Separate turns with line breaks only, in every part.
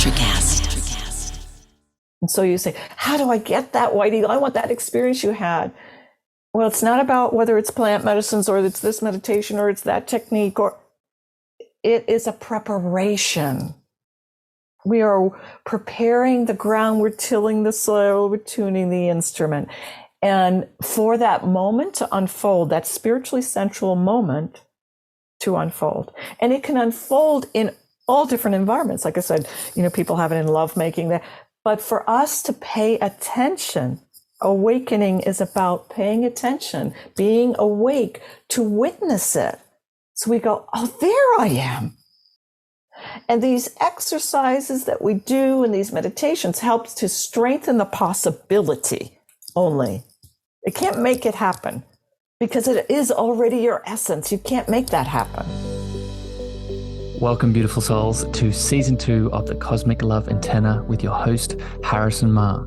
Electrocast.
And so you say, how do I get that, White Eagle? I want that experience you had. Well, it's not about whether it's plant medicines or it's this meditation or it's that technique, or it is a preparation. We are preparing the ground, we're tilling the soil, we're tuning the instrument. And for that moment to unfold, that spiritually sensual moment to unfold. And it can unfold in all different environments. Like I said, people have it in lovemaking. But for us to pay attention, awakening is about paying attention, being awake to witness it. So we go, oh, there I am. And these exercises that we do and these meditations helps to strengthen the possibility only. It can't make it happen because it is already your essence. You can't make that happen.
Welcome, beautiful souls, to season 2 of the Cosmic Love Antenna with your host, Harrison Ma.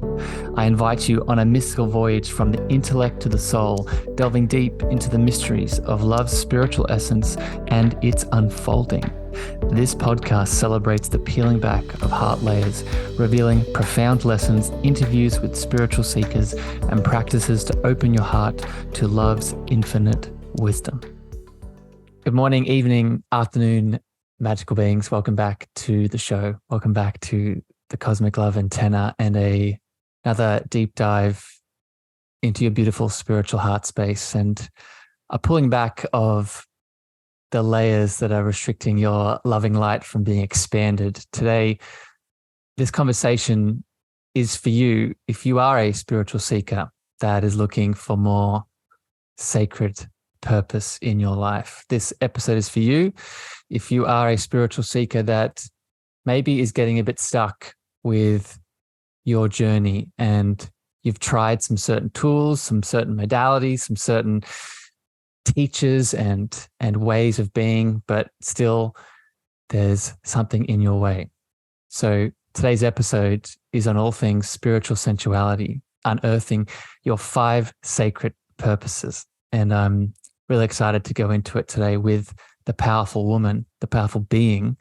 I invite you on a mystical voyage from the intellect to the soul, delving deep into the mysteries of love's spiritual essence and its unfolding. This podcast celebrates the peeling back of heart layers, revealing profound lessons, interviews with spiritual seekers, and practices to open your heart to love's infinite wisdom. Good morning, evening, afternoon, magical beings. Welcome back to the show. Welcome back to the Cosmic Love Antenna and another deep dive into your beautiful spiritual heart space and a pulling back of the layers that are restricting your loving light from being expanded. Today, this conversation is for you if you are a spiritual seeker that is looking for more sacred purpose in your life. This episode is for you if you are a spiritual seeker that maybe is getting a bit stuck with your journey and you've tried some certain tools, some certain modalities, some certain teachers and ways of being, but still there's something in your way. So today's episode is on all things spiritual sensuality, unearthing your 5 sacred purposes. And I'm really excited to go into it today with the powerful woman, the powerful being,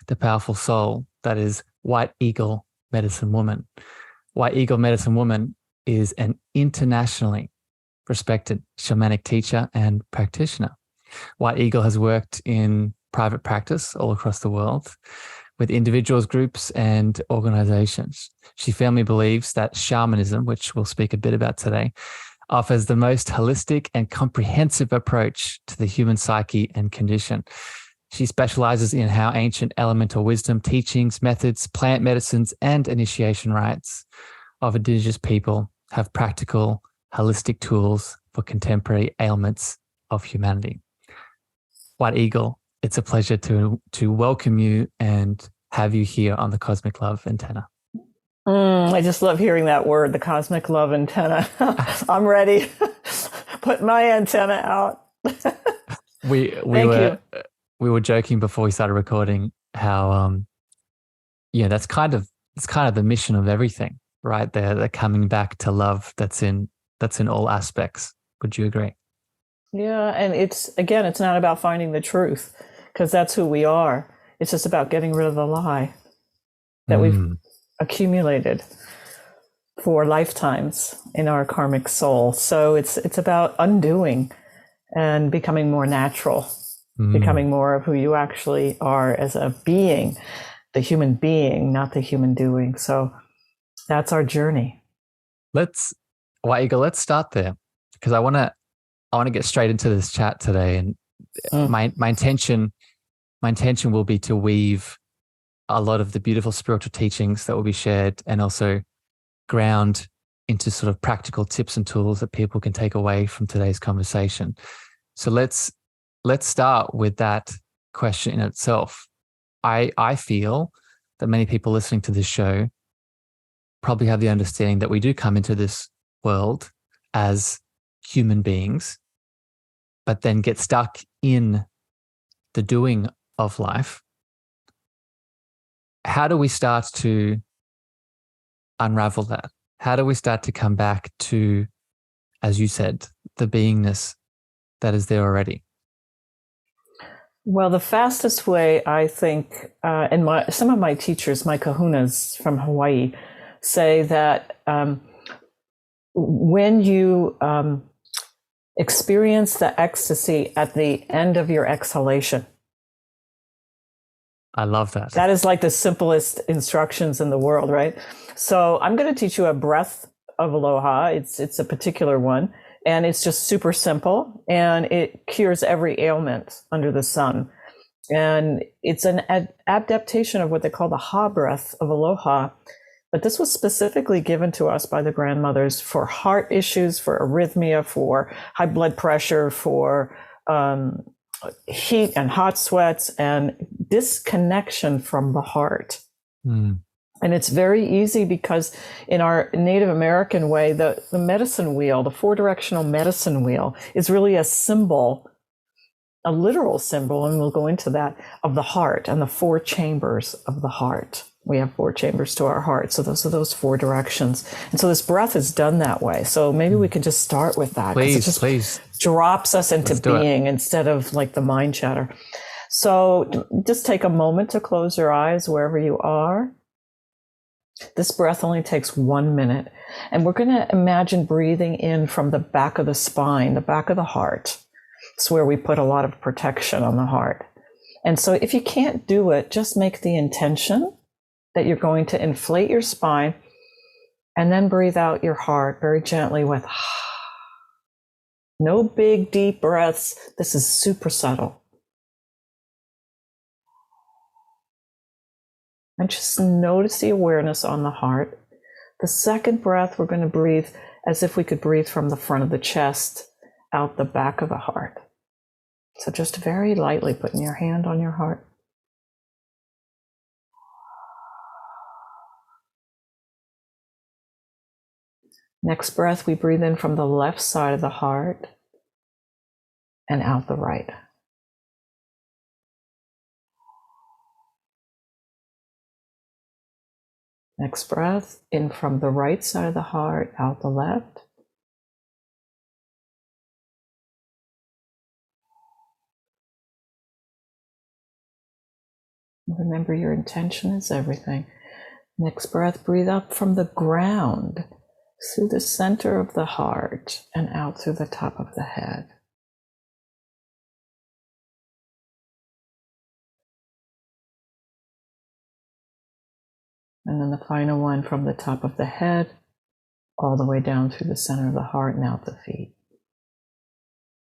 the powerful soul that is White Eagle Medicine Woman. White Eagle Medicine Woman is an internationally respected shamanic teacher and practitioner. White Eagle has worked in private practice all across the world with individuals, groups, and organizations. She firmly believes that shamanism, which we'll speak a bit about today, offers the most holistic and comprehensive approach to the human psyche and condition. She specializes in how ancient elemental wisdom, teachings, methods, plant medicines, and initiation rites of indigenous people have practical, holistic tools for contemporary ailments of humanity. White Eagle, it's a pleasure to welcome you and have you here on the Cosmic Love Antenna.
I just love hearing that word, the Cosmic Love Antenna. I'm ready. Put my antenna out.
we were joking before we started recording how that's kind of the mission of everything, right? They're coming back to love that's in all aspects. Would you agree?
Yeah, and it's not about finding the truth, because that's who we are. It's just about getting rid of the lie that we've accumulated for lifetimes in our karmic soul. So it's about undoing and becoming more natural, becoming more of who you actually are as a being, the human being, not the human doing. So that's our journey.
White Eagle, let's start there, because I want to get straight into this chat today, and my intention will be to weave a lot of the beautiful spiritual teachings that will be shared, and also ground into sort of practical tips and tools that people can take away from today's conversation. So let's start with that question in itself. I feel that many people listening to this show probably have the understanding that we do come into this world as human beings, but then get stuck in the doing of life. How do we start to unravel that? How do we start to come back to, as you said, the beingness that is there already?
Well, the fastest way, I think, and some of my teachers, my kahunas from Hawaii, say that when you experience the ecstasy at the end of your exhalation,
I love that.
that is like the simplest instructions in the world, right? So I'm going to teach you a breath of aloha. It's a particular one, and it's just super simple, and it cures every ailment under the sun. And it's an adaptation of what they call the ha breath of aloha. But this was specifically given to us by the grandmothers for heart issues, for arrhythmia, for high blood pressure, for heat and hot sweats, and disconnection from the heart.
Mm.
And it's very easy because in our Native American way, the medicine wheel, the four-directional medicine wheel, is really a symbol, a literal symbol, and we'll go into that, of the heart and the four chambers of the heart. We have four chambers to our heart. So those are those four directions. And so this breath is done that way. So maybe we can just start with that.
Please.
Drops us into being instead of like the mind chatter. So just take a moment to close your eyes wherever you are. This breath only takes 1 minute. And we're going to imagine breathing in from the back of the spine, the back of the heart. It's where we put a lot of protection on the heart. And so if you can't do it, just make the intention that you're going to inflate your spine and then breathe out your heart very gently with no big deep breaths. This is super subtle. And just notice the awareness on the heart. The second breath, we're going to breathe as if we could breathe from the front of the chest out the back of the heart. So just very lightly putting your hand on your heart. Next breath, we breathe in from the left side of the heart and out the right. Next breath, in from the right side of the heart, out the left. Remember, your intention is everything. Next breath, breathe up from the ground through the center of the heart and out through the top of the head. And then the final one from the top of the head all the way down through the center of the heart and out the feet.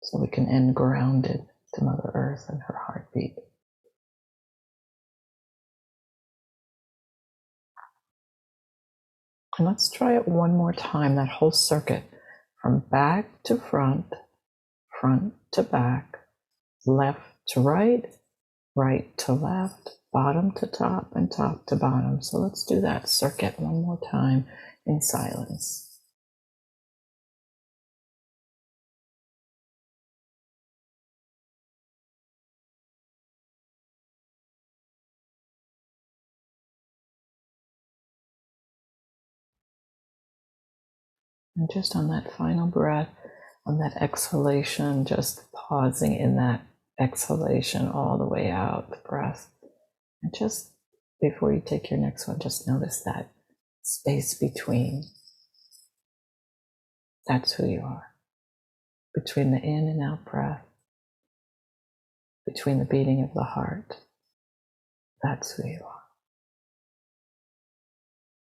So we can end grounded to Mother Earth and her heartbeat. And let's try it one more time, that whole circuit, from back to front, front to back, left to right, right to left, bottom to top, and top to bottom. So let's do that circuit one more time in silence. And just on that final breath, on that exhalation, just pausing in that exhalation all the way out, the breath. And just before you take your next one, just notice that space between. That's who you are. Between the in and out breath, between the beating of the heart, that's who you are.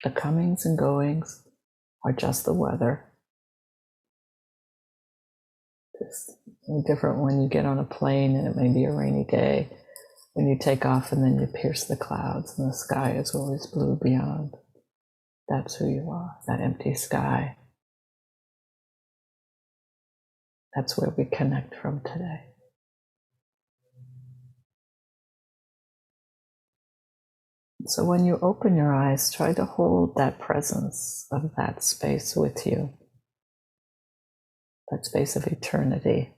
The comings and goings are just the weather. It's different when you get on a plane and it may be a rainy day, when you take off and then you pierce the clouds and the sky is always blue beyond. That's who you are, that empty sky. That's where we connect from today. So when you open your eyes, try to hold that presence of that space with you, that space of eternity.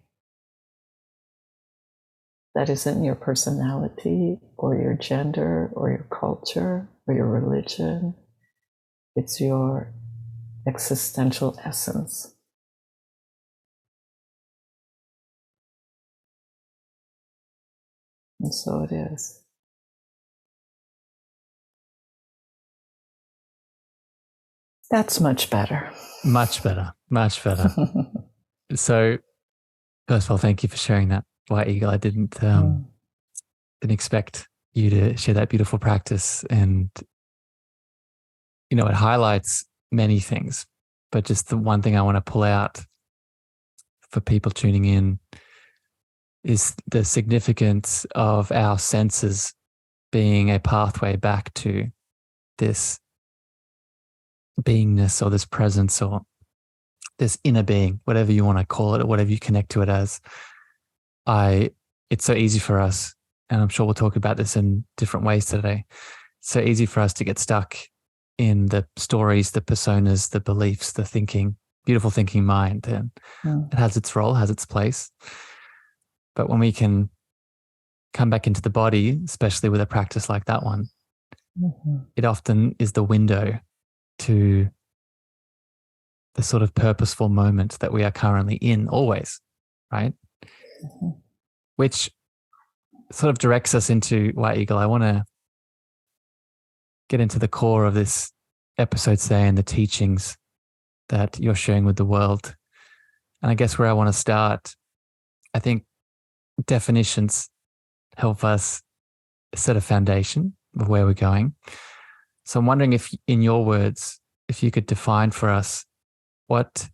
That isn't your personality or your gender or your culture or your religion. It's your existential essence. And so it is. That's much better.
Much better. Much better. So, first of all, thank you for sharing that, White Eagle. I didn't expect you to share that beautiful practice, and it highlights many things. But just the one thing I want to pull out for people tuning in is the significance of our senses being a pathway back to this beingness or this presence or this inner being, whatever you want to call it or whatever you connect to it as. It's so easy for us, and I'm sure we'll talk about this in different ways today. It's so easy for us to get stuck in the stories, the personas, the beliefs, the thinking, beautiful thinking mind. And it has its role, has its place. But when we can come back into the body, especially with a practice like that one, it often is the window to the sort of purposeful moment that we are currently in always, right? Which sort of directs us into, White Eagle, I want to get into the core of this episode today and the teachings that you're sharing with the world. And I guess where I want to start, I think definitions help us set a foundation of where we're going. So I'm wondering if, in your words, if you could define for us what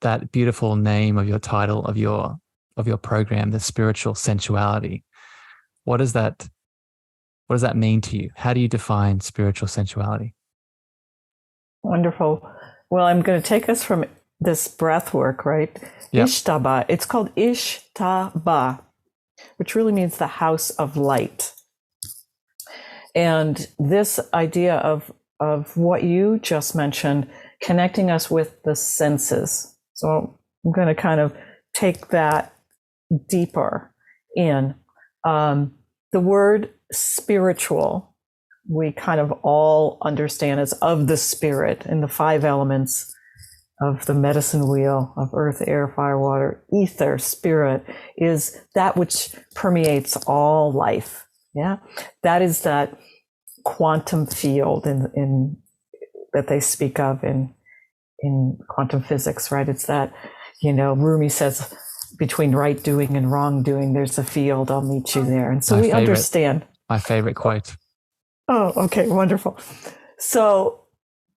that beautiful name of your title of your program, the spiritual sensuality, what does that mean to you? How do you define spiritual sensuality?
Wonderful. Well, I'm going to take us from this breath work, right?
Yep.
Ishtaba. It's called Ishtaba, which really means the house of light. And this idea of what you just mentioned, connecting us with the senses. So I'm going to kind of take that deeper in. The word spiritual, we kind of all understand as of the spirit in the 5 elements of the medicine wheel of earth, air, fire, water, ether. Spirit is that which permeates all life. Yeah, that is that quantum field in that they speak of in quantum physics, right? It's that, Rumi says, between right doing and wrong doing, there's a field. I'll meet you there. And so we understand.
My favorite quote.
Oh, okay, wonderful. So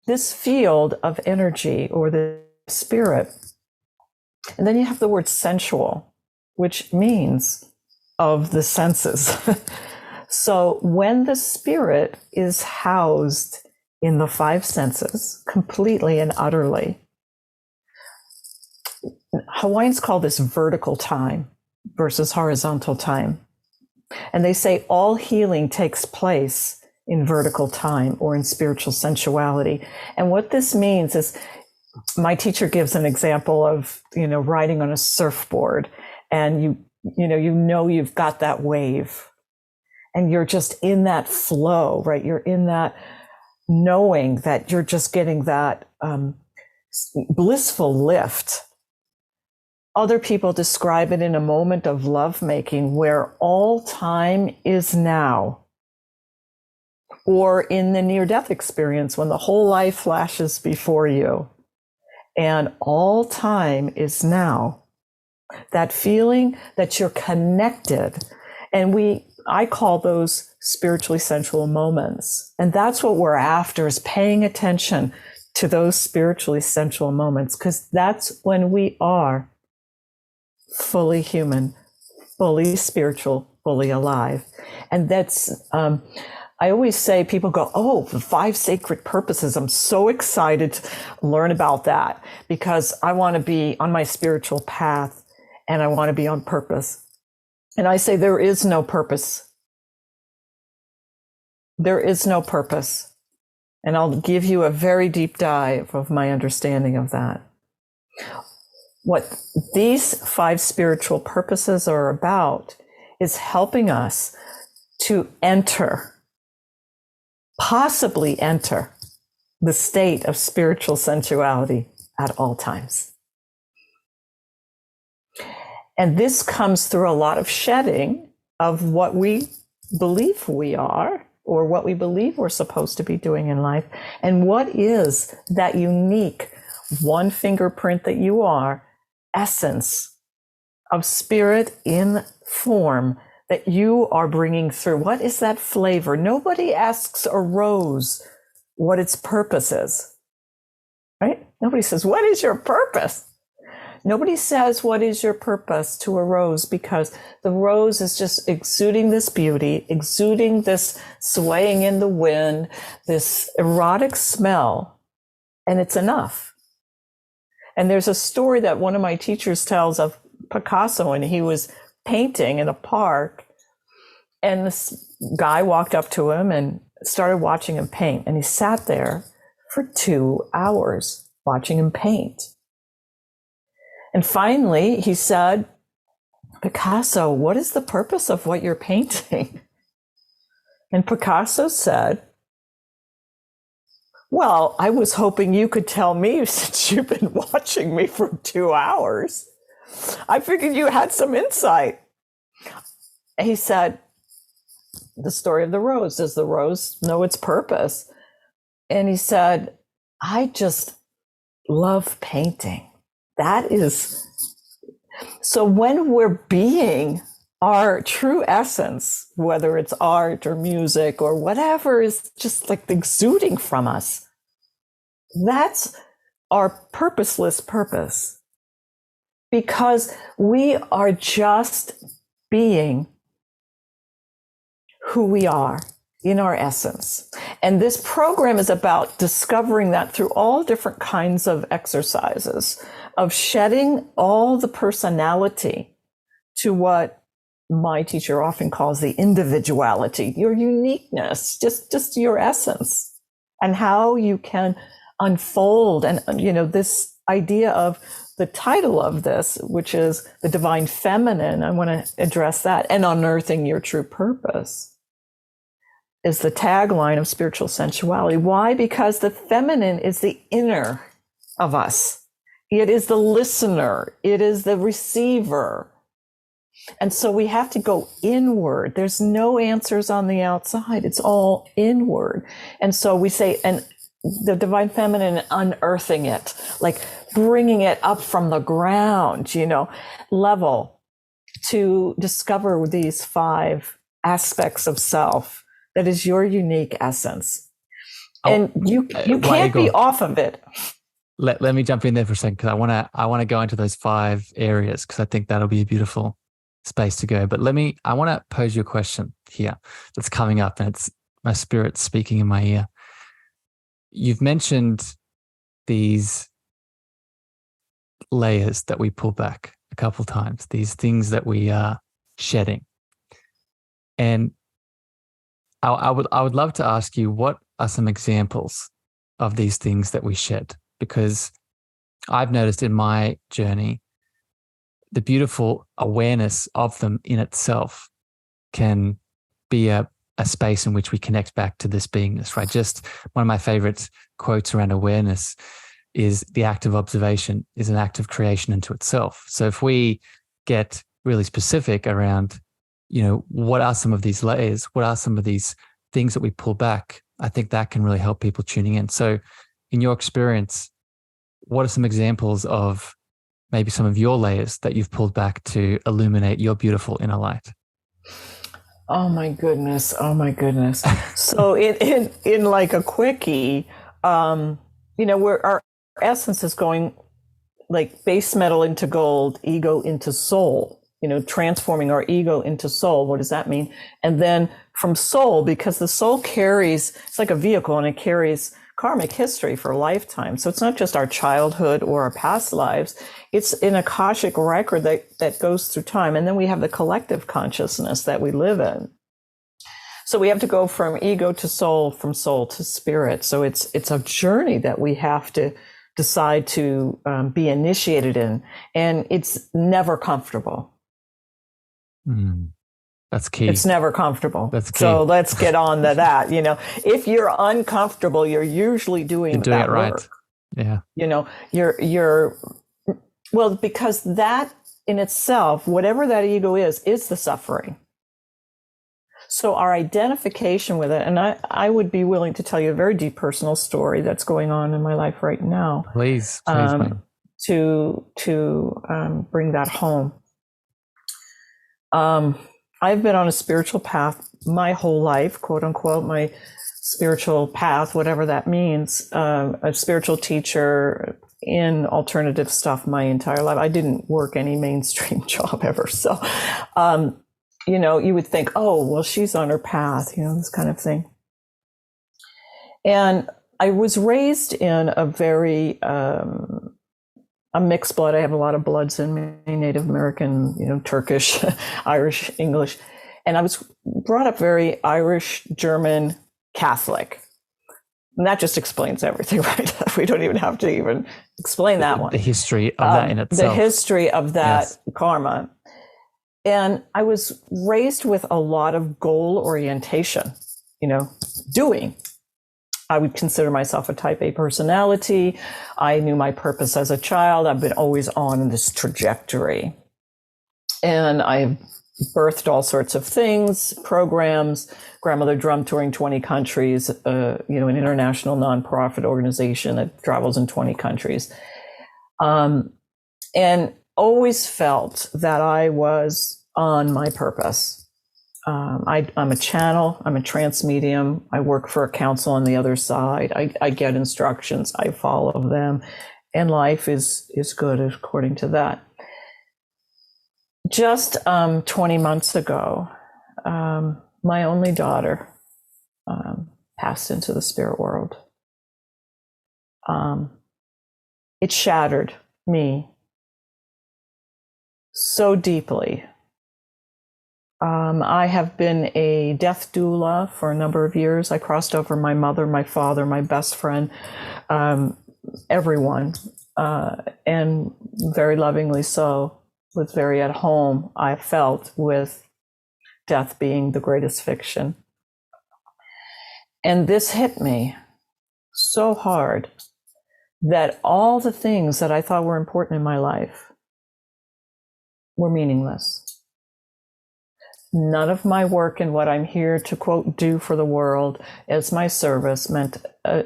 this field of energy or the spirit, and then you have the word sensual, which means of the senses. So when the spirit is housed in the 5 senses completely and utterly, Hawaiians call this vertical time versus horizontal time. And they say all healing takes place in vertical time or in spiritual sensuality. And what this means is, my teacher gives an example of, riding on a surfboard, and you've got that wave and you're just in that flow, right? You're in that knowing that you're just getting that blissful lift. Other people describe it in a moment of lovemaking where all time is now, or in the near-death experience when the whole life flashes before you and all time is now. That feeling that you're connected. And I call those spiritually sensual moments. And that's what we're after, is paying attention to those spiritually sensual moments, because that's when we are fully human, fully spiritual, fully alive. And that's, I always say, people go, oh, the 5 sacred purposes. I'm so excited to learn about that because I want to be on my spiritual path and I want to be on purpose. And I say, there is no purpose. There is no purpose. And I'll give you a very deep dive of my understanding of that. What these 5 spiritual purposes are about is helping us to possibly enter the state of spiritual sensuality at all times. And this comes through a lot of shedding of what we believe we are, or what we believe we're supposed to be doing in life. And what is that unique one fingerprint that you are, essence of spirit in form that you are bringing through? What is that flavor? Nobody asks a rose what its purpose is, right? Nobody says, what is your purpose? Nobody says, what is your purpose to a rose? Because the rose is just exuding this beauty, exuding this swaying in the wind, this erotic smell, and it's enough. And there's a story that one of my teachers tells of Picasso, and he was painting in a park, and this guy walked up to him and started watching him paint. And he sat there for 2 hours watching him paint. And finally, he said, Picasso, what is the purpose of what you're painting? And Picasso said, well, I was hoping you could tell me, since you've been watching me for 2 hours. I figured you had some insight. He said, the story of the rose. Does the rose know its purpose? And he said, I just love painting. That is, so when we're being our true essence, whether it's art or music or whatever is just like exuding from us, that's our purposeless purpose. Because we are just being who we are in our essence. And this program is about discovering that through all different kinds of exercises, of shedding all the personality to what my teacher often calls the individuality, your uniqueness, just your essence, and how you can unfold. And, this idea of the title of this, which is the divine feminine, I want to address that, and unearthing your true purpose, is the tagline of spiritual sensuality. Why? Because the feminine is the inner of us. It is the listener. It is the receiver. And so we have to go inward. There's no answers on the outside. It's all inward. And so we say, and the divine feminine, unearthing it, like bringing it up from the ground, level, to discover these 5 aspects of self. That is your unique essence. And you can't be off of it.
Let me jump in there for a second, because I want to go into those 5 areas, because I think that'll be a beautiful space to go. But I want to pose you a question here that's coming up, and it's my spirit speaking in my ear. You've mentioned these layers that we pull back a couple of times, these things that we are shedding. And I would love to ask you, what are some examples of these things that we shed? Because I've noticed in my journey, the beautiful awareness of them in itself can be a space in which we connect back to this beingness, right? Just one of my favorite quotes around awareness is, the act of observation is an act of creation into itself. So if we get really specific around, what are some of these layers? What are some of these things that we pull back? I think that can really help people tuning in. So in your experience, what are some examples of maybe some of your layers that you've pulled back to illuminate your beautiful inner light?
Oh my goodness. So in like a quickie, where our essence is going like base metal into gold, ego into soul. Transforming our ego into soul. What does that mean? And then from soul, because the soul carries, it's like a vehicle, and it carries karmic history for a lifetime. So it's not just our childhood or our past lives. It's an Akashic record that goes through time. And then we have the collective consciousness that we live in. So we have to go from ego to soul, from soul to spirit. So it's a journey that we have to decide to be initiated in. And it's never comfortable.
That's key.
It's never comfortable.
That's key.
So let's get on to that. If you're uncomfortable, you're usually doing
it
that
right.
work.
Yeah.
You're well, because that in itself, whatever that ego is the suffering. So our identification with it, and I would be willing to tell you a very deep personal story that's going on in my life right now.
Please, ma'am.
To bring that home. I've been on a spiritual path my whole life, quote unquote, my spiritual path, whatever that means, a spiritual teacher in alternative stuff my entire life. I didn't work any mainstream job ever. So, you would think, oh, well, she's on her path, this kind of thing. And I was raised in a very, a mixed blood. I have a lot of bloods in me, Native American, Turkish, Irish, English. And I was brought up very Irish, German, Catholic. And that just explains everything, right? We don't even have to even explain that one.
The history of that in itself.
The history of that karma. And I was raised with a lot of goal orientation, doing. I would consider myself a type A personality. I knew my purpose as a child. I've been always on this trajectory. And I've birthed all sorts of things, programs, grandmother drum touring 20 countries, an international nonprofit organization that travels in 20 countries. And always felt that I was on my purpose. I'm a channel, I'm a trance medium. I work for a council on the other side. I get instructions, I follow them, and life is good according to that. Just 20 months ago, my only daughter passed into the spirit world. It shattered me so deeply. I have been a death doula for a number of years. I crossed over my mother, my father, my best friend, everyone, and very lovingly so, was very at home, I felt, with death being the greatest fiction. And this hit me so hard that all the things that I thought were important in my life were meaningless. None of my work and what I'm here to, quote, do for the world as my service meant a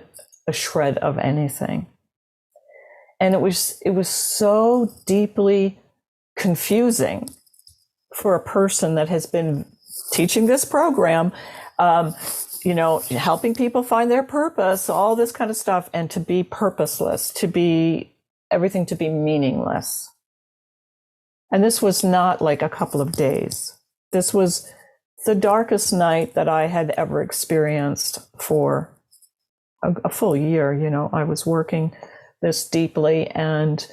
shred of anything. And it was so deeply confusing for a person that has been teaching this program, helping people find their purpose, all this kind of stuff, and to be purposeless, to be everything to be meaningless. And this was not like a couple of days. This was the darkest night that I had ever experienced for a full year. I was working this deeply and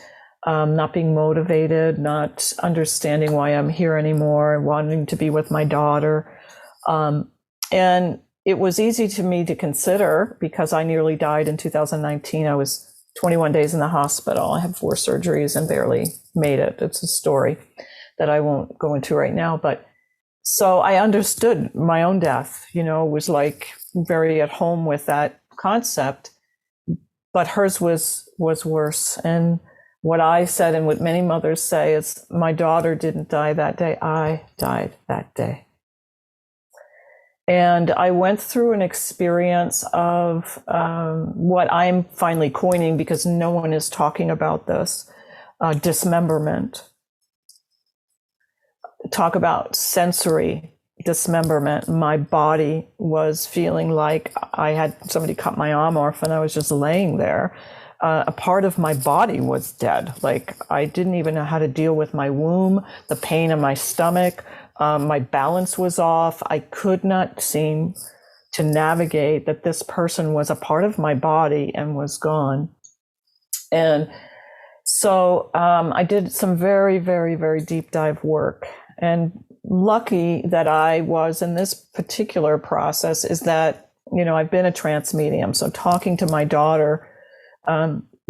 not being motivated, not understanding why I'm here anymore, wanting to be with my daughter. And it was easy to me to consider because I nearly died in 2019. I was 21 days in the hospital. I had 4 surgeries and barely made it. It's a story that I won't go into right now. But so I understood my own death, was like very at home with that concept, but hers was worse. And what I said, and what many mothers say, is my daughter didn't die that day, I died that day. And I went through an experience of what I'm finally coining, because no one is talking about this, dismemberment. Talk about sensory dismemberment. My body was feeling like I had somebody cut my arm off and I was just laying there. A part of my body was dead. Like I didn't even know how to deal with my womb, the pain in my stomach. My balance was off. I could not seem to navigate that this person was a part of my body and was gone. And so I did some very, very, very deep dive work. And lucky that I was in this particular process is that, I've been a trance medium. So talking to my daughter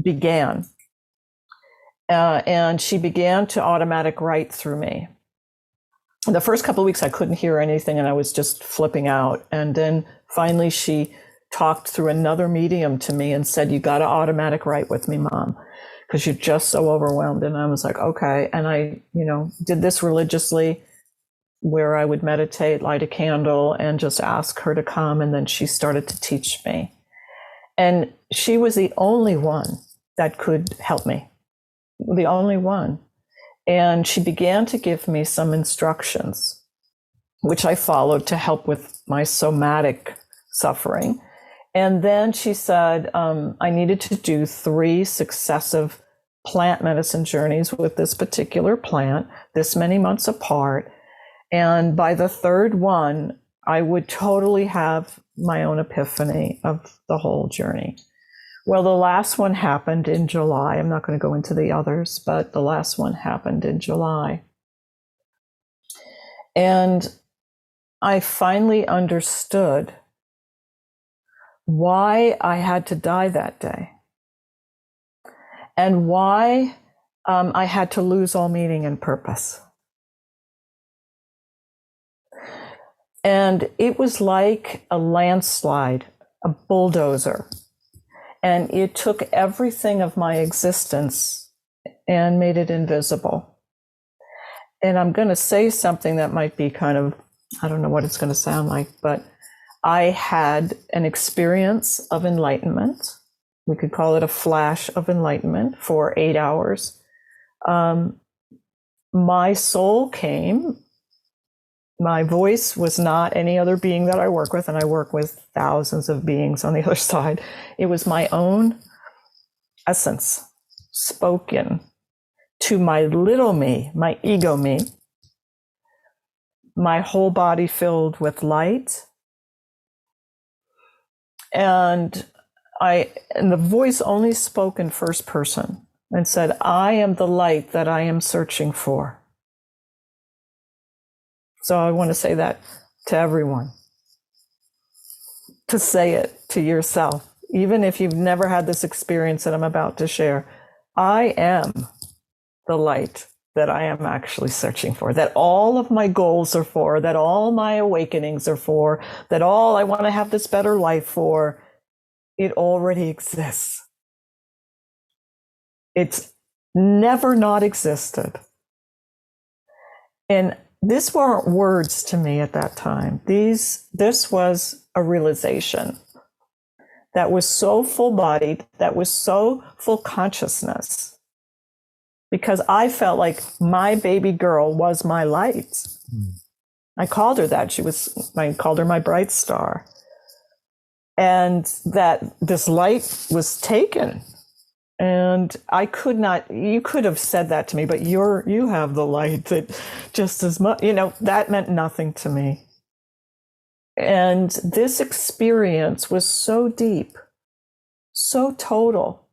began. And she began to automatic write through me. The first couple of weeks, I couldn't hear anything and I was just flipping out. And then finally, she talked through another medium to me and said, "You got to automatic write with me, Mom." because you're just so overwhelmed. And I was like, okay. And I, did this religiously, where I would meditate, light a candle, and just ask her to come. And then she started to teach me. And she was the only one that could help me, the only one. And she began to give me some instructions, which I followed to help with my somatic suffering. And then she said I needed to do 3 successive plant medicine journeys with this particular plant, this many months apart. And by the 3rd one, I would totally have my own epiphany of the whole journey. Well, the last one happened in July. I'm not going to go into the others, but the last one happened in July. And I finally understood why I had to die that day, and why I had to lose all meaning and purpose. And it was like a landslide, a bulldozer. And it took everything of my existence and made it invisible. And I'm going to say something that might be kind of, I don't know what it's going to sound like, but I had an experience of enlightenment. We could call it a flash of enlightenment for 8 hours. My soul came. My voice was not any other being that I work with, and I work with thousands of beings on the other side. It was my own essence spoken to my little me, my ego me, my whole body filled with light. And the voice only spoke in first person and said, I am the light that I am searching for. So I want to say that to everyone, to say it to yourself, even if you've never had this experience that I'm about to share. I am the light that I am actually searching for, that all of my goals are for, that all my awakenings are for, that all I want to have this better life for. It already exists. It's never not existed. And this weren't words to me at that time. This was a realization that was so full-bodied, that was so full consciousness, because I felt like my baby girl was my light. I called her that. I called her my bright star. And that this light was taken. And I could not, you could have said that to me, but you have the light that just as much, that meant nothing to me. And this experience was so deep, so total.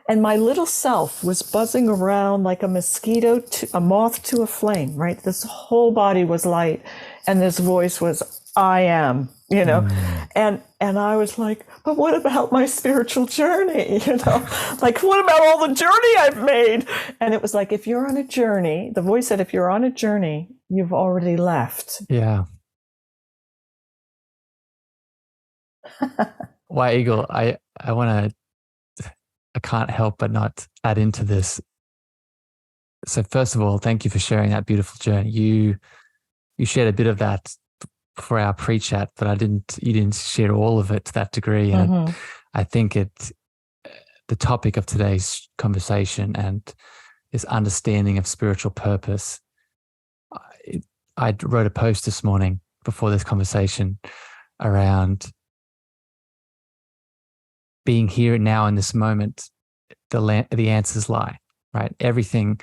And my little self was buzzing around like a mosquito, a moth to a flame, right? This whole body was light. And this voice was, I am, and I was like, but what about my spiritual journey? Like, what about all the journey I've made? And it was like, if you're on a journey, the voice said, if you're on a journey, you've already left.
Yeah. Why, Eagle, I can't help but not add into this. So first of all, thank you for sharing that beautiful journey. You shared a bit of that for our pre-chat, but you didn't share all of it to that degree. And I think the topic of today's conversation and this understanding of spiritual purpose. I wrote a post this morning before this conversation around being here now in this moment. The answers lie, right? Everything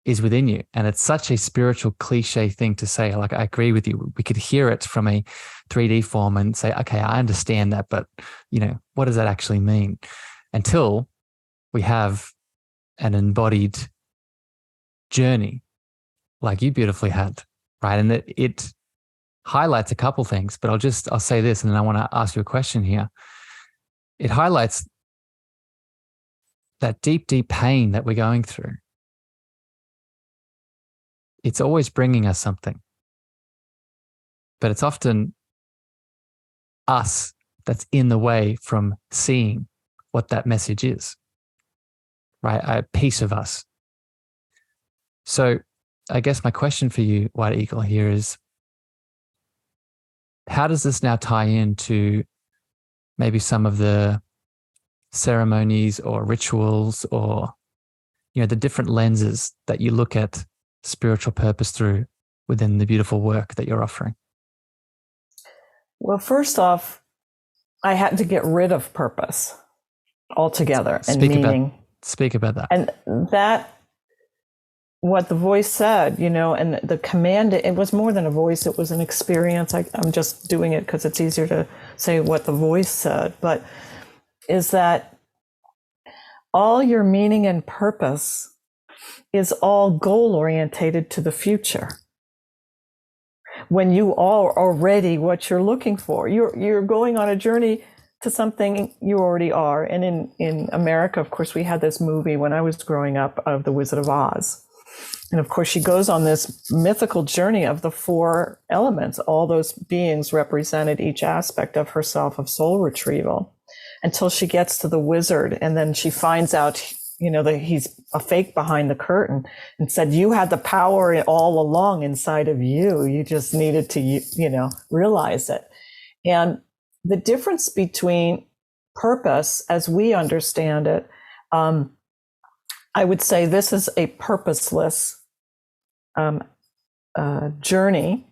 is within you. And it's such a spiritual cliche thing to say. Like, I agree with you. We could hear it from a 3D form and say, okay, I understand that, but what does that actually mean? Until we have an embodied journey like you beautifully had, right? And it highlights a couple things, but I'll say this, and then I want to ask you a question here. It highlights that deep, deep pain that we're going through. It's always bringing us something, but it's often us that's in the way from seeing what that message is. right? A piece of us. So I guess my question for you, White Eagle, here is, how does this now tie into maybe some of the ceremonies or rituals, or, you know, the different lenses that you look at spiritual purpose through within the beautiful work that you're offering?
Well, first off, I had to get rid of purpose altogether and meaning.
Speak about that.
And that, what the voice said, you know, and the command, it was more than a voice, it was an experience. I'm just doing it because it's easier to say what the voice said, but is that all your meaning and purpose is all goal orientated to the future. When you are already what you're looking for, you're going on a journey to something you already are. And in America, of course, we had this movie when I was growing up of The Wizard of Oz. And of course, she goes on this mythical journey of the 4 elements. All those beings represented each aspect of herself, of soul retrieval, until she gets to the wizard. And then she finds out, you know, that he's a fake behind the curtain, and said, you had the power all along inside of you. You just needed to, you know, realize it. And the difference between purpose, as we understand it, I would say this is a purposeless journey,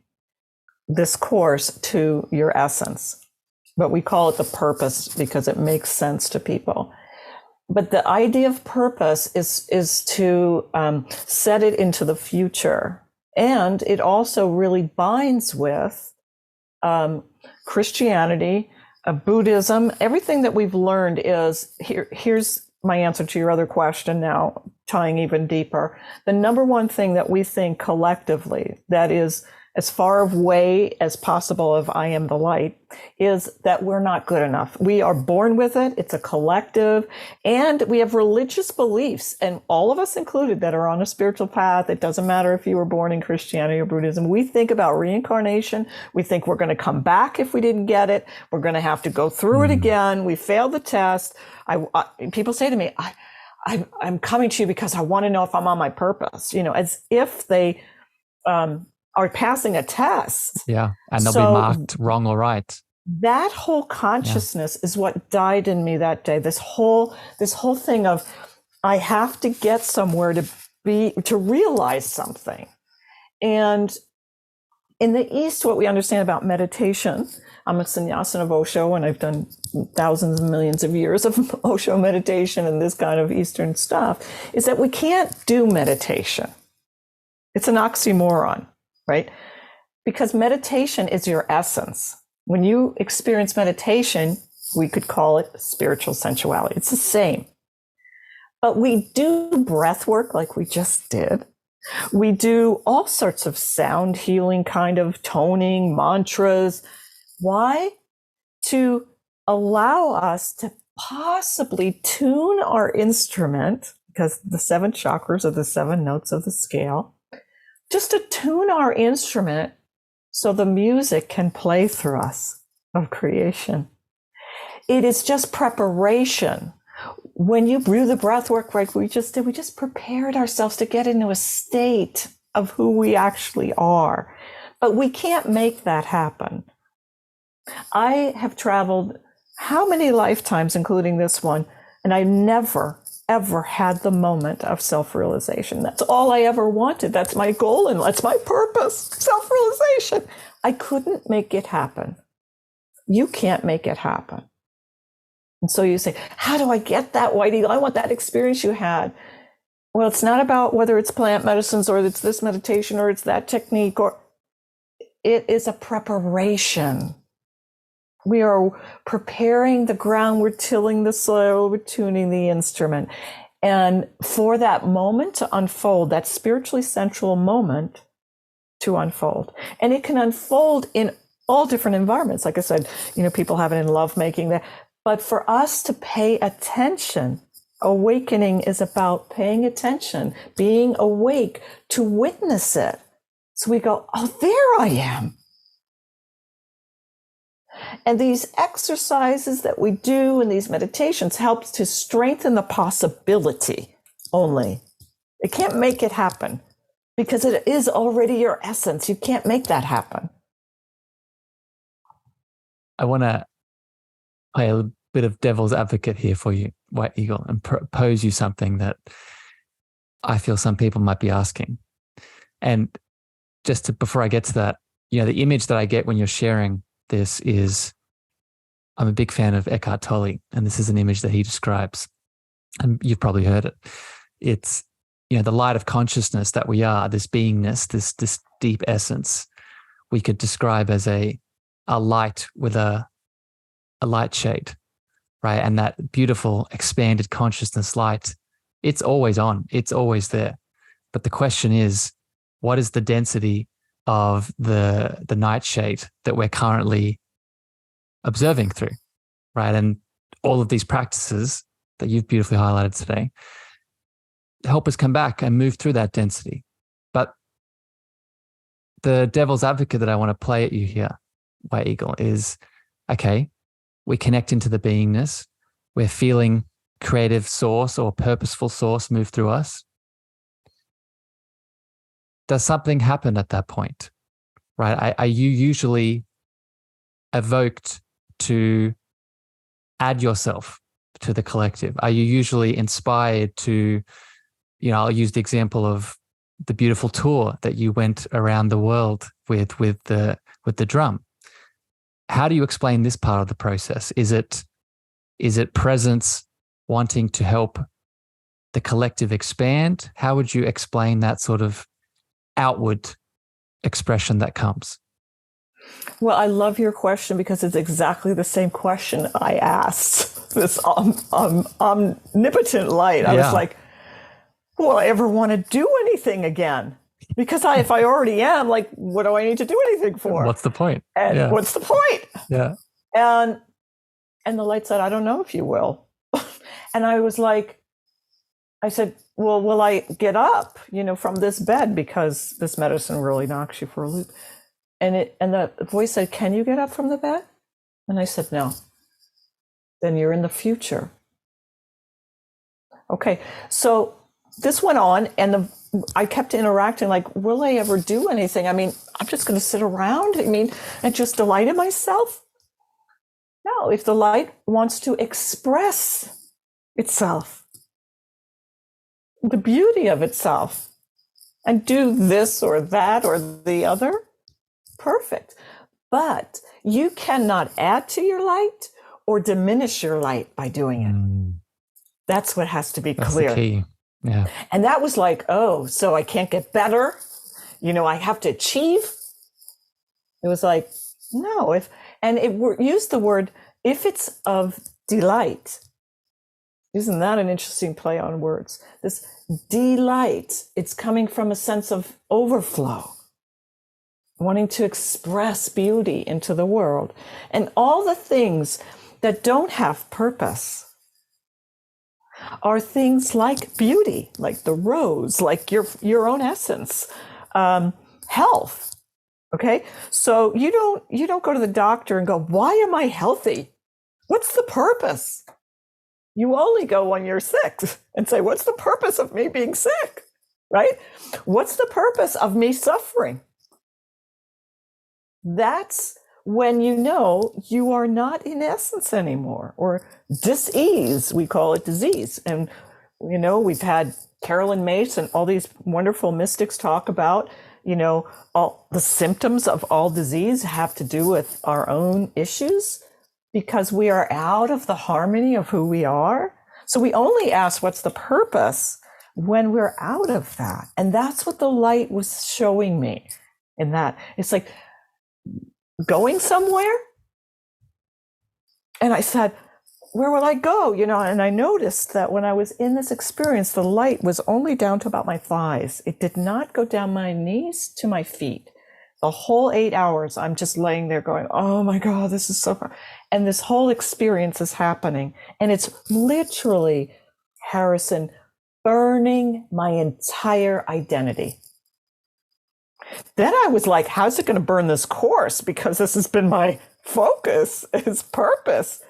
this course to your essence. But we call it the purpose because it makes sense to people. But the idea of purpose is to set it into the future. And it also really binds with Christianity, Buddhism. Everything that we've learned is, here's my answer to your other question now, tying even deeper. The number one thing that we think collectively that is as far away as possible of I am the light is that we're not good enough. We are born with it. It's a collective, and we have religious beliefs, and all of us included that are on a spiritual path. It doesn't matter if you were born in Christianity or Buddhism. We think about reincarnation. We think we're going to come back if we didn't get it. We're going to have to go through it again. We failed the test. People say to me, I'm coming to you because I want to know if I'm on my purpose, you know, as if they are passing a test.
Yeah. And they'll be marked wrong or right.
That whole consciousness is what died in me that day. This whole thing of, I have to get somewhere to realize something. And in the East, what we understand about meditation, I'm a sannyasin of Osho, and I've done thousands and millions of years of Osho meditation and this kind of Eastern stuff, is that we can't do meditation. It's an oxymoron, right? Because meditation is your essence. When you experience meditation, we could call it spiritual sensuality. It's the same. But we do breath work like we just did. We do all sorts of sound healing, kind of toning, mantras. Why? To allow us to possibly tune our instrument, because the 7 chakras are the 7 notes of the scale, just to tune our instrument so the music can play through us of creation. It is just preparation. When you do the breath work like we just did, we just prepared ourselves to get into a state of who we actually are. But we can't make that happen. I have traveled how many lifetimes, including this one, and I never, ever had the moment of self-realization. That's all I ever wanted. That's my goal and that's my purpose, self-realization. I couldn't make it happen. You can't make it happen. And so you say, how do I get that, White Eagle? I want that experience you had. Well, it's not about whether it's plant medicines or it's this meditation or it's that technique, or it is a preparation. We are preparing the ground, we're tilling the soil, we're tuning the instrument. And for that moment to unfold, that spiritually sensual moment to unfold. And it can unfold in all different environments. Like I said, you know, people have it in lovemaking. But for us to pay attention, awakening is about paying attention, being awake to witness it. So we go, oh, there I am. And these exercises that we do and these meditations help to strengthen the possibility only. It can't make it happen because it is already your essence. You can't make that happen.
I want to play a bit of devil's advocate here for you, White Eagle, and pose you something that I feel some people might be asking. And before I get to that, the image that I get when you're sharing this is, I'm a big fan of Eckhart Tolle, and this is an image that he describes, and you've probably heard it. It's, the light of consciousness that we are, this beingness, this deep essence, we could describe as a light with a light shade, right? And that beautiful expanded consciousness light, it's always on, it's always there. But the question is, what is the density of the nightshade that we're currently observing through, right? And all of these practices that you've beautifully highlighted today help us come back and move through that density. But the devil's advocate that I want to play at you here, White Eagle, is, okay, we connect into the beingness, we're feeling creative source or purposeful source move through us. Does something happen at that point, right? Are you usually evoked to add yourself to the collective? Are you usually inspired to, I'll use the example of the beautiful tour that you went around the world with the drum. How do you explain this part of the process? Is it presence wanting to help the collective expand? How would you explain that sort of outward expression that comes?
Well, I love your question because it's exactly the same question I asked this omnipotent light. I was like, will I ever want to do anything again? Because if I already am, like, what do I need to do anything for?
What's the point?
And what's the point?
Yeah.
And the light said, I don't know if you will. And I was like, I said, well, will I get up, from this bed, because this medicine really knocks you for a loop. And the voice said, can you get up from the bed? And I said, no. Then you're in the future. Okay. So this went on, and I kept interacting, like, will I ever do anything? I mean, I'm just going to sit around, and just delight in myself? No, if the light wants to express itself, the beauty of itself, and do this or that or the other, perfect. But you cannot add to your light or diminish your light by doing it. That's what has to be clear.
That's the key. Yeah.
And that was like, oh, so I can't get better? I have to achieve? It was like, no. It used the word, if it's of delight. Isn't that an interesting play on words? This delight, it's coming from a sense of overflow, wanting to express beauty into the world. And all the things that don't have purpose are things like beauty, like the rose, like your own essence, health. Okay, so you don't go to the doctor and go, why am I healthy? What's the purpose? You only go when you're sick and say, what's the purpose of me being sick? Right? What's the purpose of me suffering? That's when you are not in essence anymore, or dis-ease, we call it disease. And, we've had Carolyn Mace and all these wonderful mystics talk about, all the symptoms of all disease have to do with our own issues, because we are out of the harmony of who we are. So we only ask what's the purpose when we're out of that. And that's what the light was showing me in that. It's like going somewhere. And I said, where will I go? And I noticed that when I was in this experience, the light was only down to about my thighs. It did not go down my knees to my feet. The whole 8 hours, I'm just laying there going, oh my God, this is so far. And this whole experience is happening. And it's literally, Harrison, burning my entire identity. Then I was like, how's it going to burn this course? Because this has been my focus, its purpose.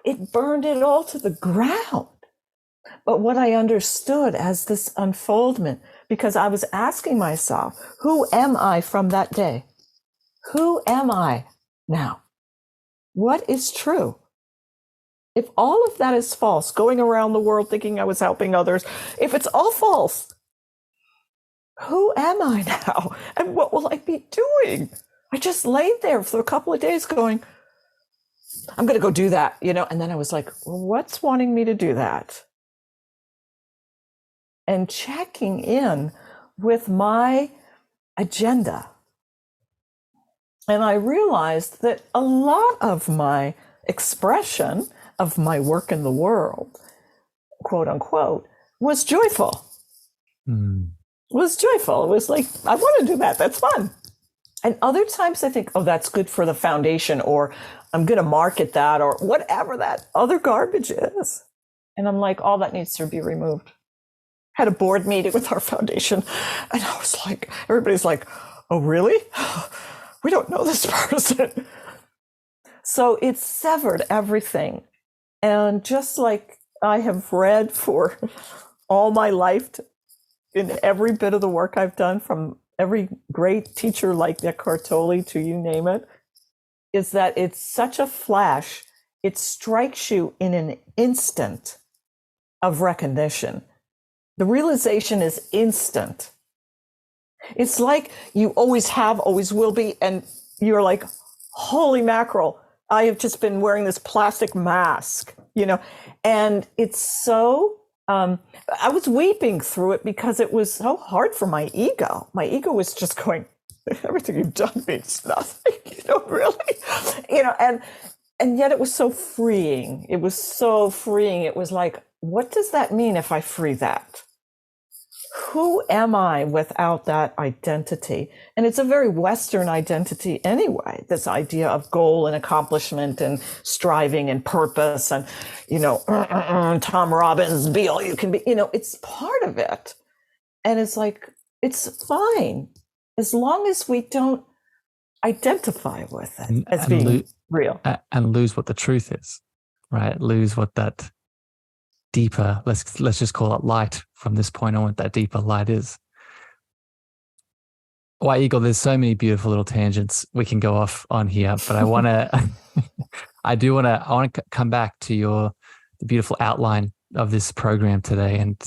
It burned it all to the ground. But what I understood as this unfoldment, because I was asking myself, who am I from that day? Who am I now? What is true? If all of that is false, going around the world thinking I was helping others, if it's all false, who am I now? And what will I be doing? I just laid there for a couple of days going, I'm going to go do that, and then I was like, what's wanting me to do that? And checking in with my agenda. And I realized that a lot of my expression of my work in the world, quote unquote, was joyful. Was joyful. It was like, I want to do that. That's fun. And other times I think, oh, that's good for the foundation, or I'm going to market that, or whatever that other garbage is. And I'm like, all that needs to be removed. Had a board meeting with our foundation, and I was like, everybody's like, oh, really? We don't know this person. So it severed everything. And just like I have read for all my life in every bit of the work I've done, from every great teacher like Eckhart Tolle to you name it, is that it's such a flash. It strikes you in an instant of recognition. The realization is instant. It's like you always have, always will be, and you're like, holy mackerel, I have just been wearing this plastic mask, and it's so, I was weeping through it because it was so hard for my ego. My ego was just going, everything you've done means nothing, really, and yet it was so freeing. It was so freeing. It was like, what does that mean if I free that? Who am I without that identity? And it's a very Western identity anyway, this idea of goal and accomplishment and striving and purpose and, Tom Robbins, be all you can be, it's part of it. And it's like, it's fine as long as we don't identify with it as being real.
And lose what the truth is, right? Lose what that deeper, let's just call it light from this point on, what that deeper light is. White Eagle, there's so many beautiful little tangents we can go off on here, but I want to, I want to come back to the beautiful outline of this program today, and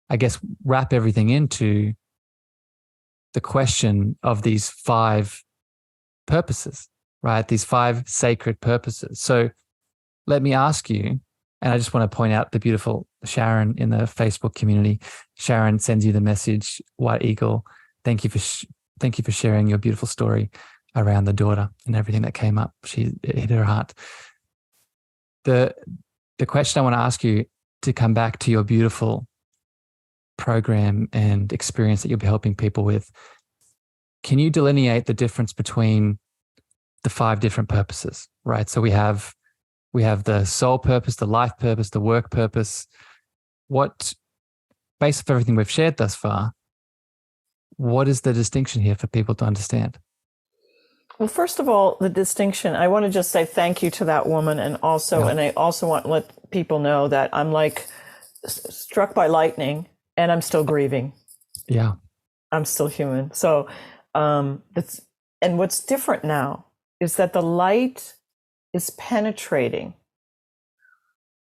I guess wrap everything into the question of these 5 purposes, right? These 5 sacred purposes. So let me ask you, and I just want to point out the beautiful Sharon in the Facebook community. Sharon sends you the message, White Eagle. Thank you for sharing your beautiful story around the daughter and everything that came up. It hit her heart. The question I want to ask you, to come back to your beautiful program and experience that you'll be helping people with, can you delineate the difference between the 5 different purposes, right? So we have the soul purpose, the life purpose, the work purpose. Based on everything we've shared thus far, what is the distinction here for people to understand?
Well, first of all, the distinction, I want to just say thank you to that woman. And I also want to let people know that I'm like struck by lightning and I'm still grieving.
Yeah.
I'm still human. So, and what's different now is that the light is penetrating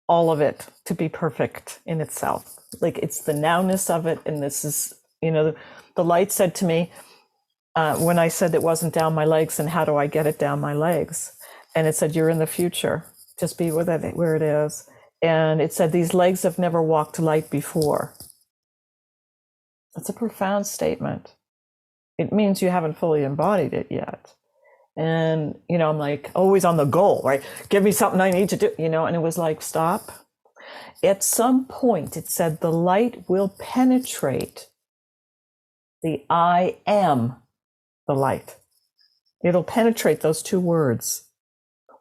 all of it to be perfect in itself. Like, it's the nowness of it. And this is, the light said to me, when I said it wasn't down my legs, and how do I get it down my legs? And it said, you're in the future. Just be with it where it is. And it said, these legs have never walked light before. That's a profound statement. It means you haven't fully embodied it yet. And, I'm like always on the goal, right? Give me something I need to do, and it was like, stop. At some point, it said the light will penetrate the I am the light. It'll penetrate those 2 words,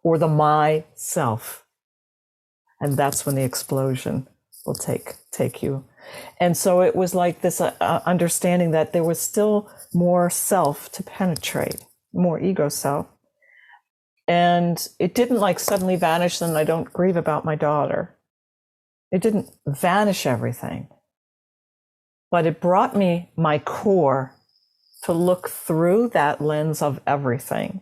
or the myself. And that's when the explosion will take you. And so it was like this understanding that there was still more self to penetrate, more ego self. And it didn't like suddenly vanish, and I don't grieve about my daughter. It didn't vanish everything, but it brought me my core to look through that lens of everything.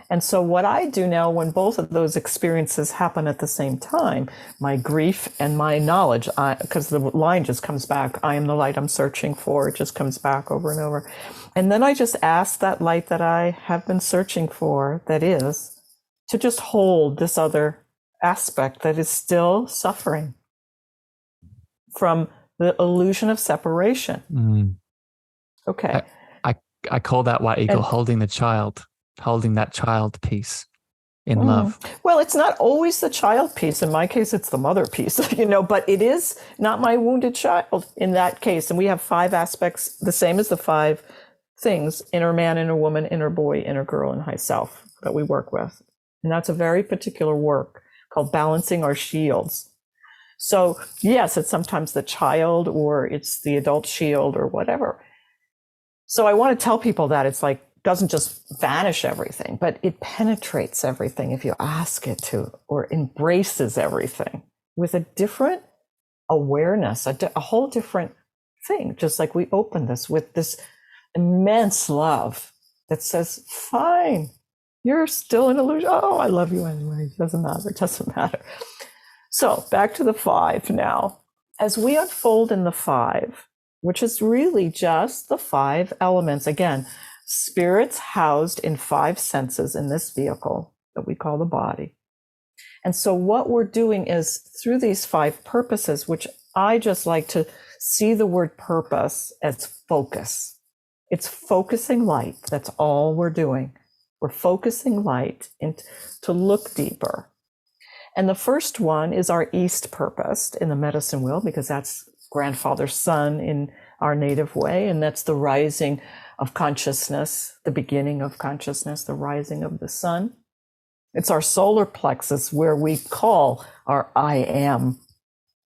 And so what I do now, when both of those experiences happen at the same time, my grief and my knowledge, because the line just comes back, I am the light I'm searching for. It just comes back over and over. And then I just ask that light that I have been searching for, that is, to just hold this other aspect that is still suffering from the illusion of separation.
Mm.
Okay.
I call that White Eagle holding the child, holding that child piece in love.
Well, it's not always the child piece. In my case, it's the mother piece, but it is not my wounded child in that case. And we have 5 aspects, the same as the 5 things: inner man, inner woman, inner boy, inner girl, and high self, that we work with. And that's a very particular work called balancing our shields. So yes, it's sometimes the child, or it's the adult shield, or whatever. So I want to tell people that it's like, doesn't just vanish everything, but it penetrates everything if you ask it to, or embraces everything with a different awareness, a whole different thing. Just like we open this with this immense love that says, fine, you're still an illusion. Oh, I love you anyway. It doesn't matter. It doesn't matter. So back to the 5 now. As we unfold in the 5, which is really just the 5 elements, again, spirits housed in 5 senses in this vehicle that we call the body. And so what we're doing is, through these 5 purposes, which I just like to see the word purpose as focus. It's focusing light. That's all we're doing. We're focusing light to look deeper. And the first one is our East purpose in the medicine wheel, because that's grandfather's son in our native way. And that's the rising of consciousness, the beginning of consciousness, the rising of the sun. It's our solar plexus, where we call our I am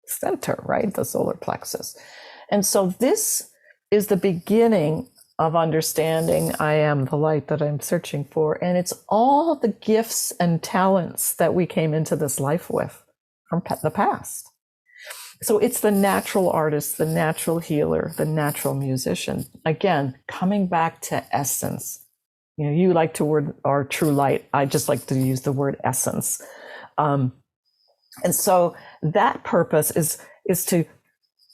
center, right? The solar plexus. And so this is the beginning of understanding I am the light that I'm searching for. And it's all the gifts and talents that we came into this life with from the past. So it's the natural artist, the natural healer, the natural musician. Again, coming back to essence. You like to word our true light. I just like to use the word essence. And so that purpose is to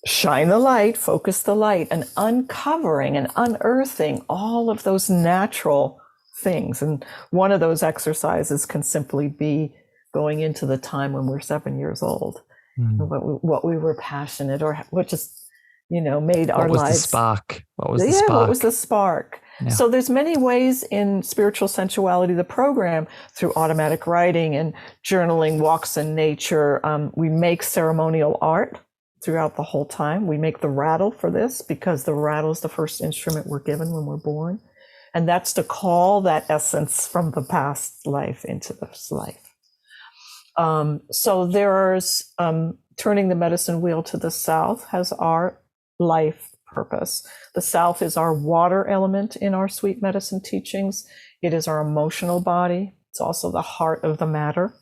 shine the light, focus the light, and uncovering and unearthing all of those natural things. And one of those exercises can simply be going into the time when we're 7 years old, what we were passionate, or what just, made our lives.
What was the spark? What was the spark?
What was the spark? Yeah. So there's many ways in spiritual sensuality, the program, through automatic writing and journaling, walks in nature. We make ceremonial art throughout the whole time. We make the rattle for this, because the rattle is the first instrument we're given when we're born. And that's to call that essence from the past life into this life. So there's turning the medicine wheel to the south has our life purpose. The south is our water element in our sweet medicine teachings. It is our emotional body. It's also the heart of the matter.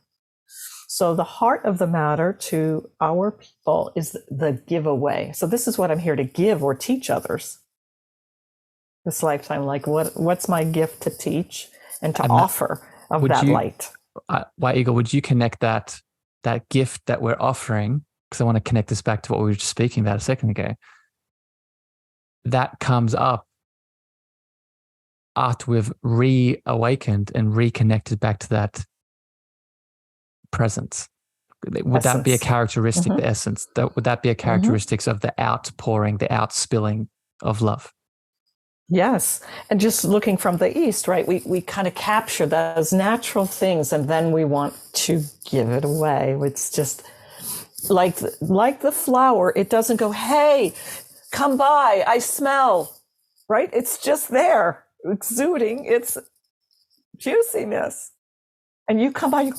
So the heart of the matter to our people is the giveaway. So this is what I'm here to give or teach others this lifetime. Like what's my gift to teach and to offer of that light?
White Eagle, would you connect that gift that we're offering? Because I want to connect this back to what we were just speaking about a second ago. That comes up after we've reawakened and reconnected back to that presence. Would that be a characteristic, the essence? Would that be a characteristic of the outpouring, the outspilling of love?
Yes. And just looking from the East, right? We kind of capture those natural things, and then we want to give it away. It's just like the flower. It doesn't go, hey, come by, I smell, right? It's just there, exuding its juiciness. And you come by,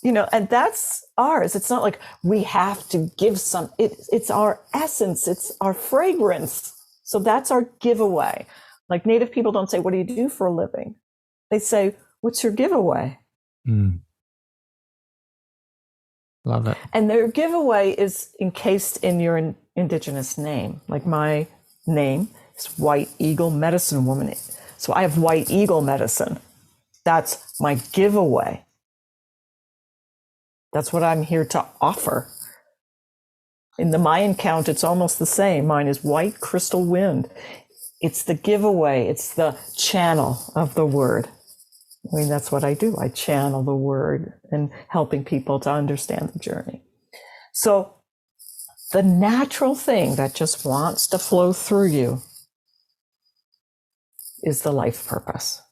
and that's ours. It's not like we have to give some, it's our essence, it's our fragrance. So that's our giveaway. Like Native people don't say, what do you do for a living? They say, what's your giveaway?
Love it.
And their giveaway is encased in your indigenous name. Like my name is White Eagle Medicine Woman. So I have White Eagle medicine. That's my giveaway. That's what I'm here to offer. In the Mayan count, it's almost the same. Mine is White Crystal Wind. It's the giveaway. It's the channel of the word. I mean, that's what I do. I channel the word and helping people to understand the journey. So the natural thing that just wants to flow through you is the life purpose.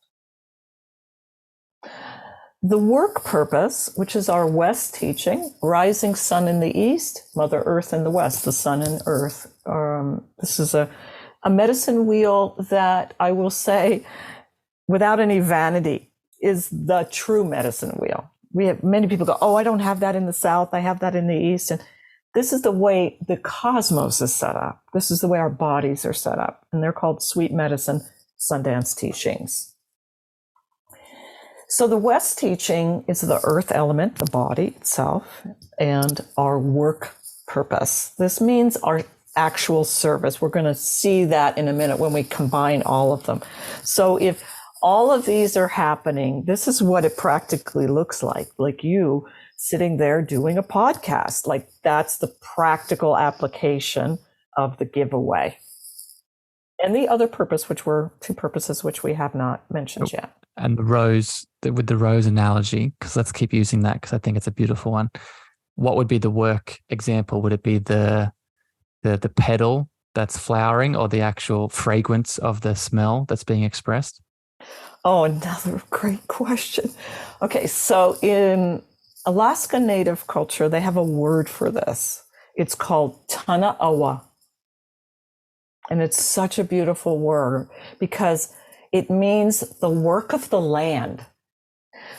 The work purpose, which is our West teaching, rising sun in the East, Mother Earth in the West, the sun and earth. This is a medicine wheel that I will say, without any vanity, is the true medicine wheel. We have many people go, oh, I don't have that in the South. I have that in the East. And this is the way the cosmos is set up. This is the way our bodies are set up. And they're called sweet medicine Sundance teachings. So the West teaching is the earth element, the body itself, and our work purpose. This means our actual service. We're going to see that in a minute when we combine all of them. So if all of these are happening, this is what it practically looks like you sitting there doing a podcast. Like that's the practical application of the giveaway. And the other purpose, which were two purposes, which we have not mentioned yet.
And the rose, with the rose analogy, because let's keep using that because I think it's a beautiful one. What would be the work example? Would it be the petal that's flowering or the actual fragrance of the smell that's being expressed?
Oh, another great question. Okay, so in Alaska Native culture, they have a word for this. It's called tana'awa. And it's such a beautiful word because it means the work of the land.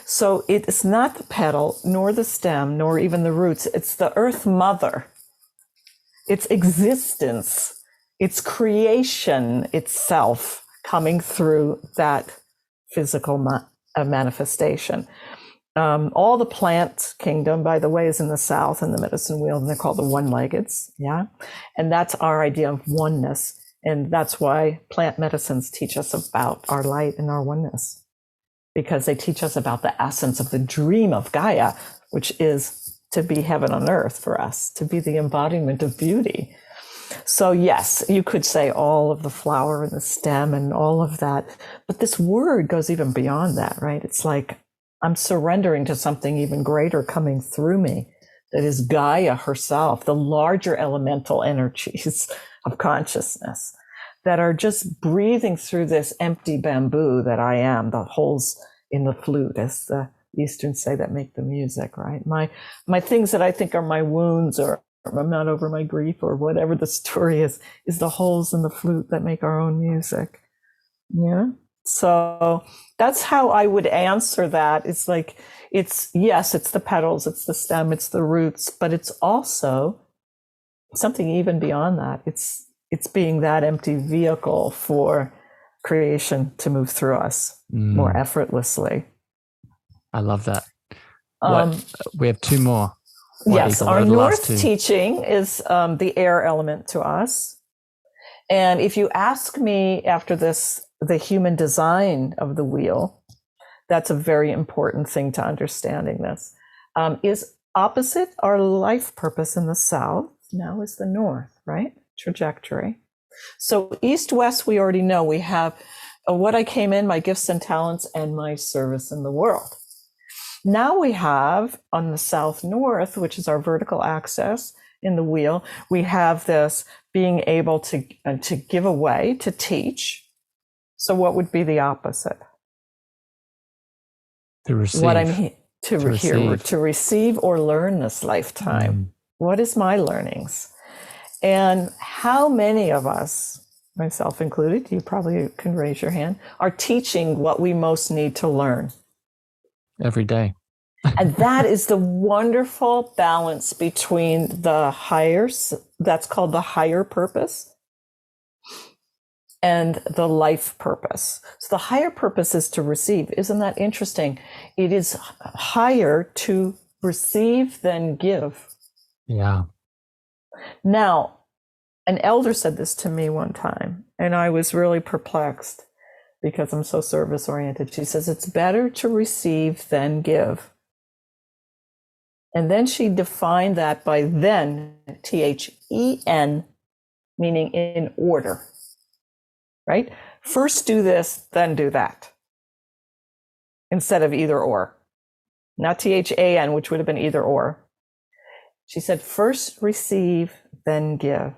So it's not the petal, nor the stem, nor even the roots. It's the earth mother. It's existence. It's creation itself coming through that physical manifestation. All the plant kingdom, by the way, is in the South in the medicine wheel, and they're called the one-leggeds. Yeah. And that's our idea of oneness. And that's why plant medicines teach us about our light and our oneness, because they teach us about the essence of the dream of Gaia, which is to be heaven on earth for us, to be the embodiment of beauty. So yes, you could say all of the flower and the stem and all of that, but this word goes even beyond that, right? It's like I'm surrendering to something even greater coming through me that is Gaia herself, the larger elemental energies of consciousness that are just breathing through this empty bamboo that I am, the holes in the flute, as the Easterns say, that make the music, right? My things that I think are my wounds, or I'm not over my grief, or whatever the story is the holes in the flute that make our own music. Yeah. So that's how I would answer that. It's like, yes, it's the petals, it's the stem, it's the roots, but it's also something even beyond that. It's being that empty vehicle for creation to move through us more effortlessly.
I love that. We have two more.
Yes, our North teaching is the air element to us. And if you ask me after this, the human design of the wheel, that's a very important thing to understanding this, is opposite our life purpose in the South, now is the North, right? Trajectory. So East, West, we already know we have what I came in, my gifts and talents, and my service in the world. Now we have on the South North, which is our vertical axis in the wheel, we have this being able to give away, to teach. So what would be the opposite?
To receive.
What I'm to receive or learn this lifetime. What is my learnings? And how many of us, myself included, you probably can raise your hand, are teaching what we most need to learn?
Every day.
And that is the wonderful balance between the higher, that's called the higher purpose, and the life purpose. So the higher purpose is to receive. Isn't that interesting? It is higher to receive, then give.
Yeah.
Now, an elder said this to me one time, and I was really perplexed because I'm so service oriented. She says, it's better to receive than give. And then she defined that by then, THEN, meaning in order, right? First do this, then do that, instead of either or. Not THAN, which would have been either or. She said, first receive, then give.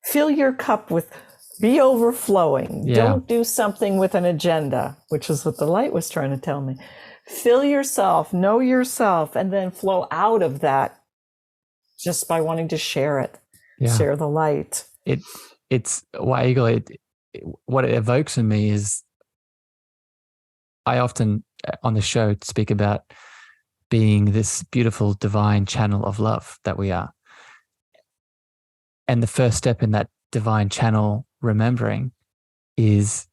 Fill your cup with, be overflowing.
Yeah.
Don't do something with an agenda, which is what the light was trying to tell me. Fill yourself, know yourself, and then flow out of that just by wanting to share it, share the light.
It's why Eagle, what it evokes in me is, I often on the show speak about being this beautiful divine channel of love that we are. And the first step in that divine channel remembering is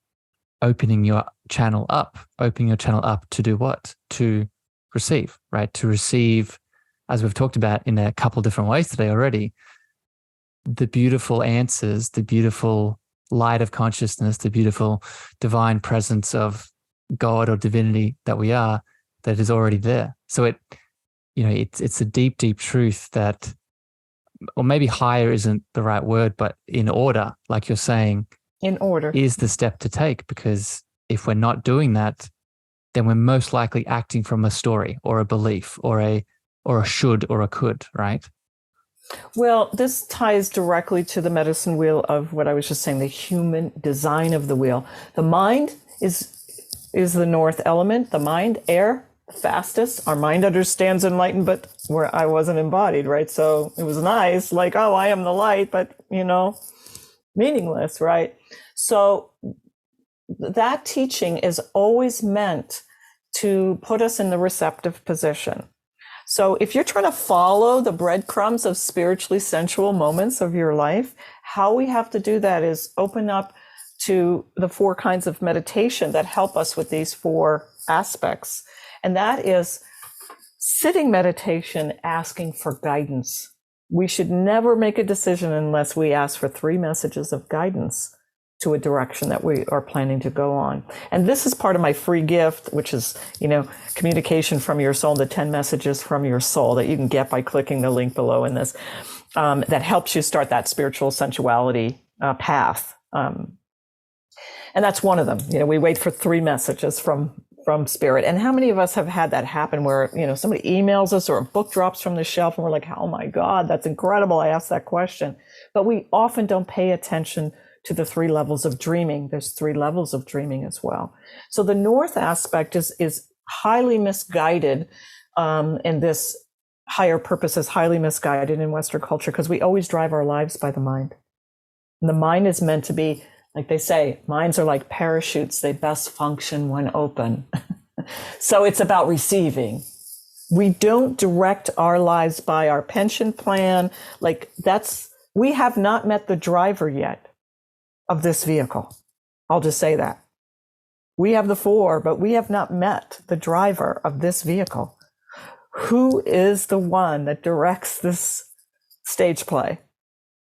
opening your channel up to do what? To receive, right? To receive, as we've talked about in a couple different ways today already, the beautiful answers, the beautiful light of consciousness, the beautiful divine presence of God or divinity that we are, that is already there. So it's a deep, deep truth that, or maybe higher isn't the right word, but in order, like you're saying,
in order
is the step to take. Because if we're not doing that, then we're most likely acting from a story or a belief or a should or a could, right?
Well, this ties directly to the medicine wheel of what I was just saying, the human design of the wheel. The mind is the north element, the mind, air, fastest. Our mind understands enlightened, but where I wasn't embodied, right? So it was nice, like, oh, I am the light, but meaningless, right? So that teaching is always meant to put us in the receptive position. So if you're trying to follow the breadcrumbs of spiritually sensual moments of your life, how we have to do that is open up to the 4 kinds of meditation that help us with these 4 aspects. And that is sitting meditation, asking for guidance. We should never make a decision unless we ask for 3 messages of guidance to a direction that we are planning to go on. And this is part of my free gift, which is, communication from your soul, the 10 messages from your soul that you can get by clicking the link below in this, that helps you start that spiritual sensuality path. And that's one of them. We wait for 3 messages from spirit. And how many of us have had that happen where, somebody emails us or a book drops from the shelf and we're like, oh my God, that's incredible. I asked that question. But we often don't pay attention to the 3 levels of dreaming. There's 3 levels of dreaming as well. So the north aspect is highly misguided, and this higher purpose is highly misguided in Western culture because we always drive our lives by the mind. And the mind is meant to be, like they say, minds are like parachutes. They best function when open. So it's about receiving. We don't direct our lives by our pension plan. We have not met the driver yet of this vehicle. I'll just say that. We have the 4, but we have not met the driver of this vehicle. Who is the one that directs this stage play?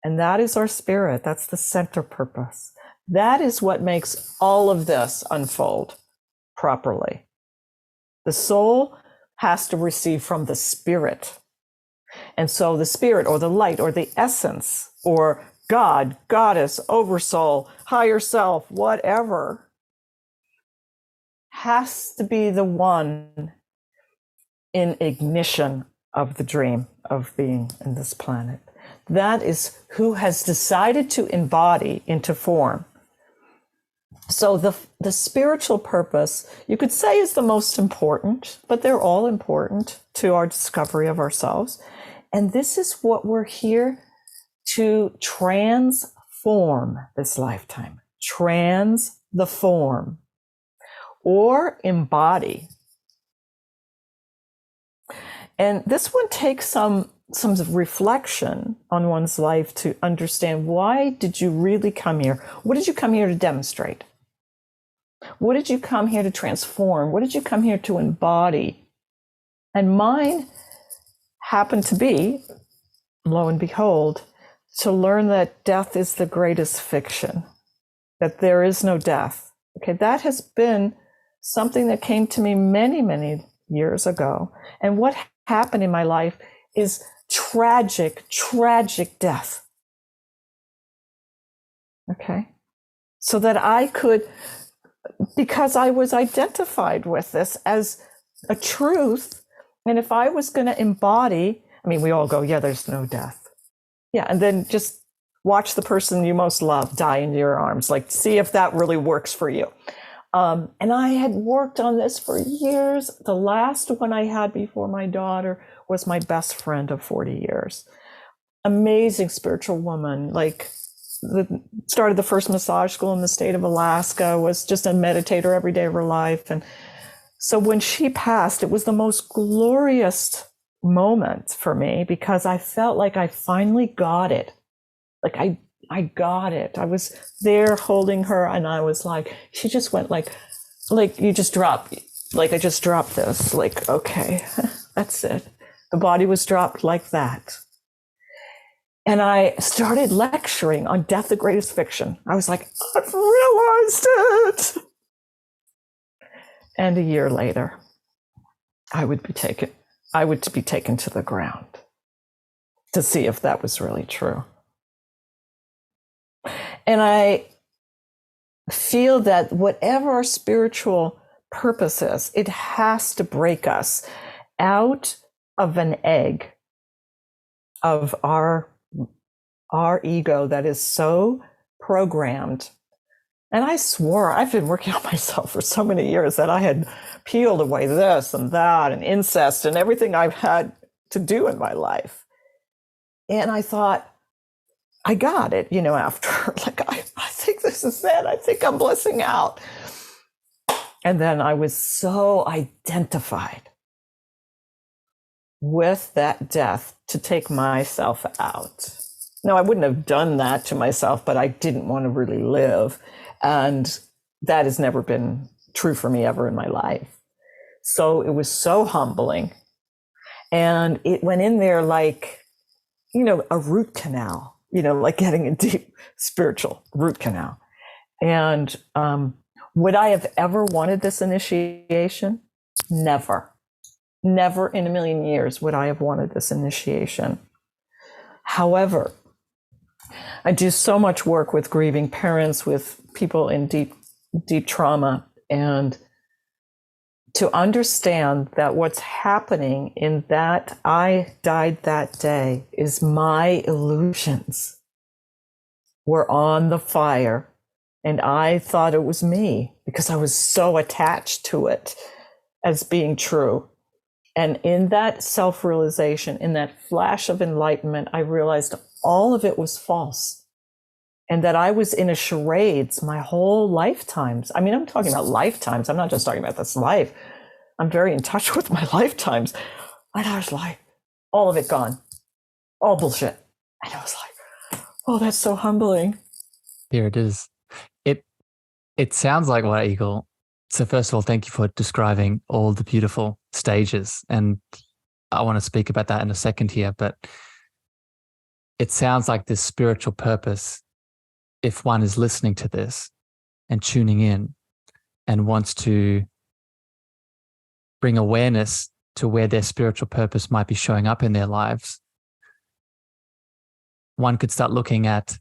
And that is our spirit. That's the center purpose. That is what makes all of this unfold properly. The soul has to receive from the spirit. And so the spirit or the light or the essence or God, goddess, oversoul, higher self, whatever, has to be the one in ignition of the dream of being in this planet. That is who has decided to embody into form. So the spiritual purpose, you could say, is the most important, but they're all important to our discovery of ourselves. And this is what we're here to transform this lifetime. Trans the form or embody. And this one takes some reflection on one's life to understand, why did you really come here? What did you come here to demonstrate? What did you come here to transform? What did you come here to embody? And mine happened to be, lo and behold, to learn that death is the greatest fiction, that there is no death. Okay, that has been something that came to me many, many years ago. And what happened in my life is tragic, tragic death. Okay, so that I could, because I was identified with this as a truth, and if I was going to embody, I mean, we all go, yeah, there's no death. Yeah, and then just watch the person you most love die in your arms. Like, see if that really works for you. And I had worked on this for years. The last one I had before my daughter was my best friend of 40 years. Amazing spiritual woman, like started the first massage school in the state of Alaska, was just a meditator every day of her life. And so when she passed, it was the most glorious moment for me because I felt like I finally got it. Like I got it. I was there holding her and I was like, she just went like you just drop, like I just dropped this, like, okay, that's it. The body was dropped like that. And I started lecturing on Death, the Greatest Fiction. I was like, I've realized it. And a year later, I would be taken to the ground to see if that was really true. And I feel that whatever our spiritual purpose is, it has to break us out of an egg of our ego that is so programmed. And I swore, I've been working on myself for so many years that I had peeled away this and that and incest and everything I've had to do in my life. And I thought, I got it, after, like, I think this is it. I think I'm blissing out. And then I was so identified with that death to take myself out. No, I wouldn't have done that to myself, but I didn't want to really live. And that has never been true for me ever in my life. So it was so humbling. And it went in there like, a root canal. Like getting a deep spiritual root canal. And would I have ever wanted this initiation? Never. Never in a million years would I have wanted this initiation. However, I do so much work with grieving parents, with people in deep, deep trauma, and to understand that what's happening in that I died that day is my illusions were on the fire. And I thought it was me because I was so attached to it as being true. And in that self-realization, in that flash of enlightenment, I realized all of it was false. And that I was in a charades my whole lifetimes. I mean, I'm talking about lifetimes. I'm not just talking about this life. I'm very in touch with my lifetimes. And I was like, all of it gone. All bullshit. And I was like, oh, that's so humbling.
Here it is. It sounds like White Eagle. So first of all, thank you for describing all the beautiful stages. And I want to speak about that in a second here, but it sounds like this spiritual purpose, if one is listening to this and tuning in and wants to bring awareness to where their spiritual purpose might be showing up in their lives, one could start looking at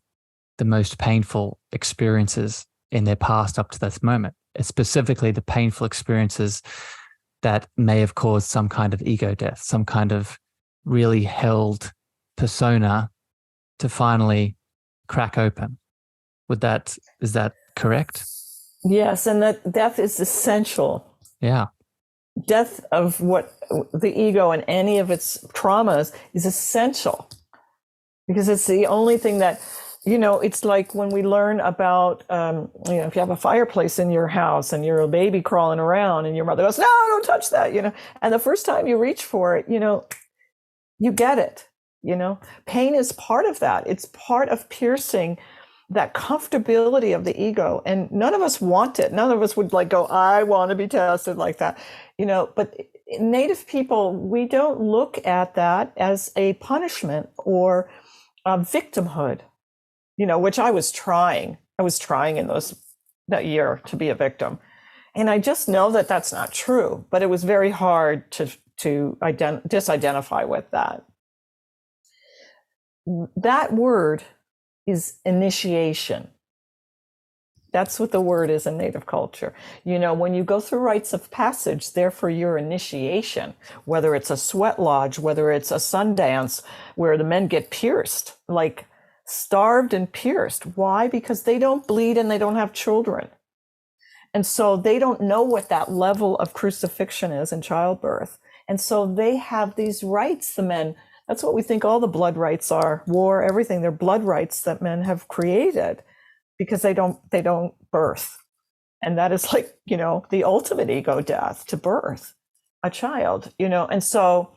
the most painful experiences in their past up to this moment, specifically the painful experiences that may have caused some kind of ego death, some kind of really held persona to finally crack open. Is that correct?
Yes, and that death is essential.
Yeah.
Death of what the ego and any of its traumas is essential because it's the only thing that, it's like when we learn about, if you have a fireplace in your house and you're a baby crawling around and your mother goes, no, don't touch that, and the first time you reach for it, you get it, pain is part of that. It's part of piercing that comfortability of the ego. And none of us want it. None of us would go, I want to be tested like that, but Native people, we don't look at that as a punishment or a victimhood, which I was trying. I was trying in that year to be a victim. And I just know that that's not true, but it was very hard to disidentify with that. That word is initiation. That's what the word is in Native culture. When you go through rites of passage, they're for your initiation, whether it's a sweat lodge, whether it's a Sundance where the men get pierced, like starved and pierced. Why? Because they don't bleed and they don't have children. And so they don't know what that level of crucifixion is in childbirth. And so they have these rites, the men. That's what we think all the blood rites are, war, everything. They're blood rites that men have created because they don't birth. And that is like, the ultimate ego death, to birth a child, And so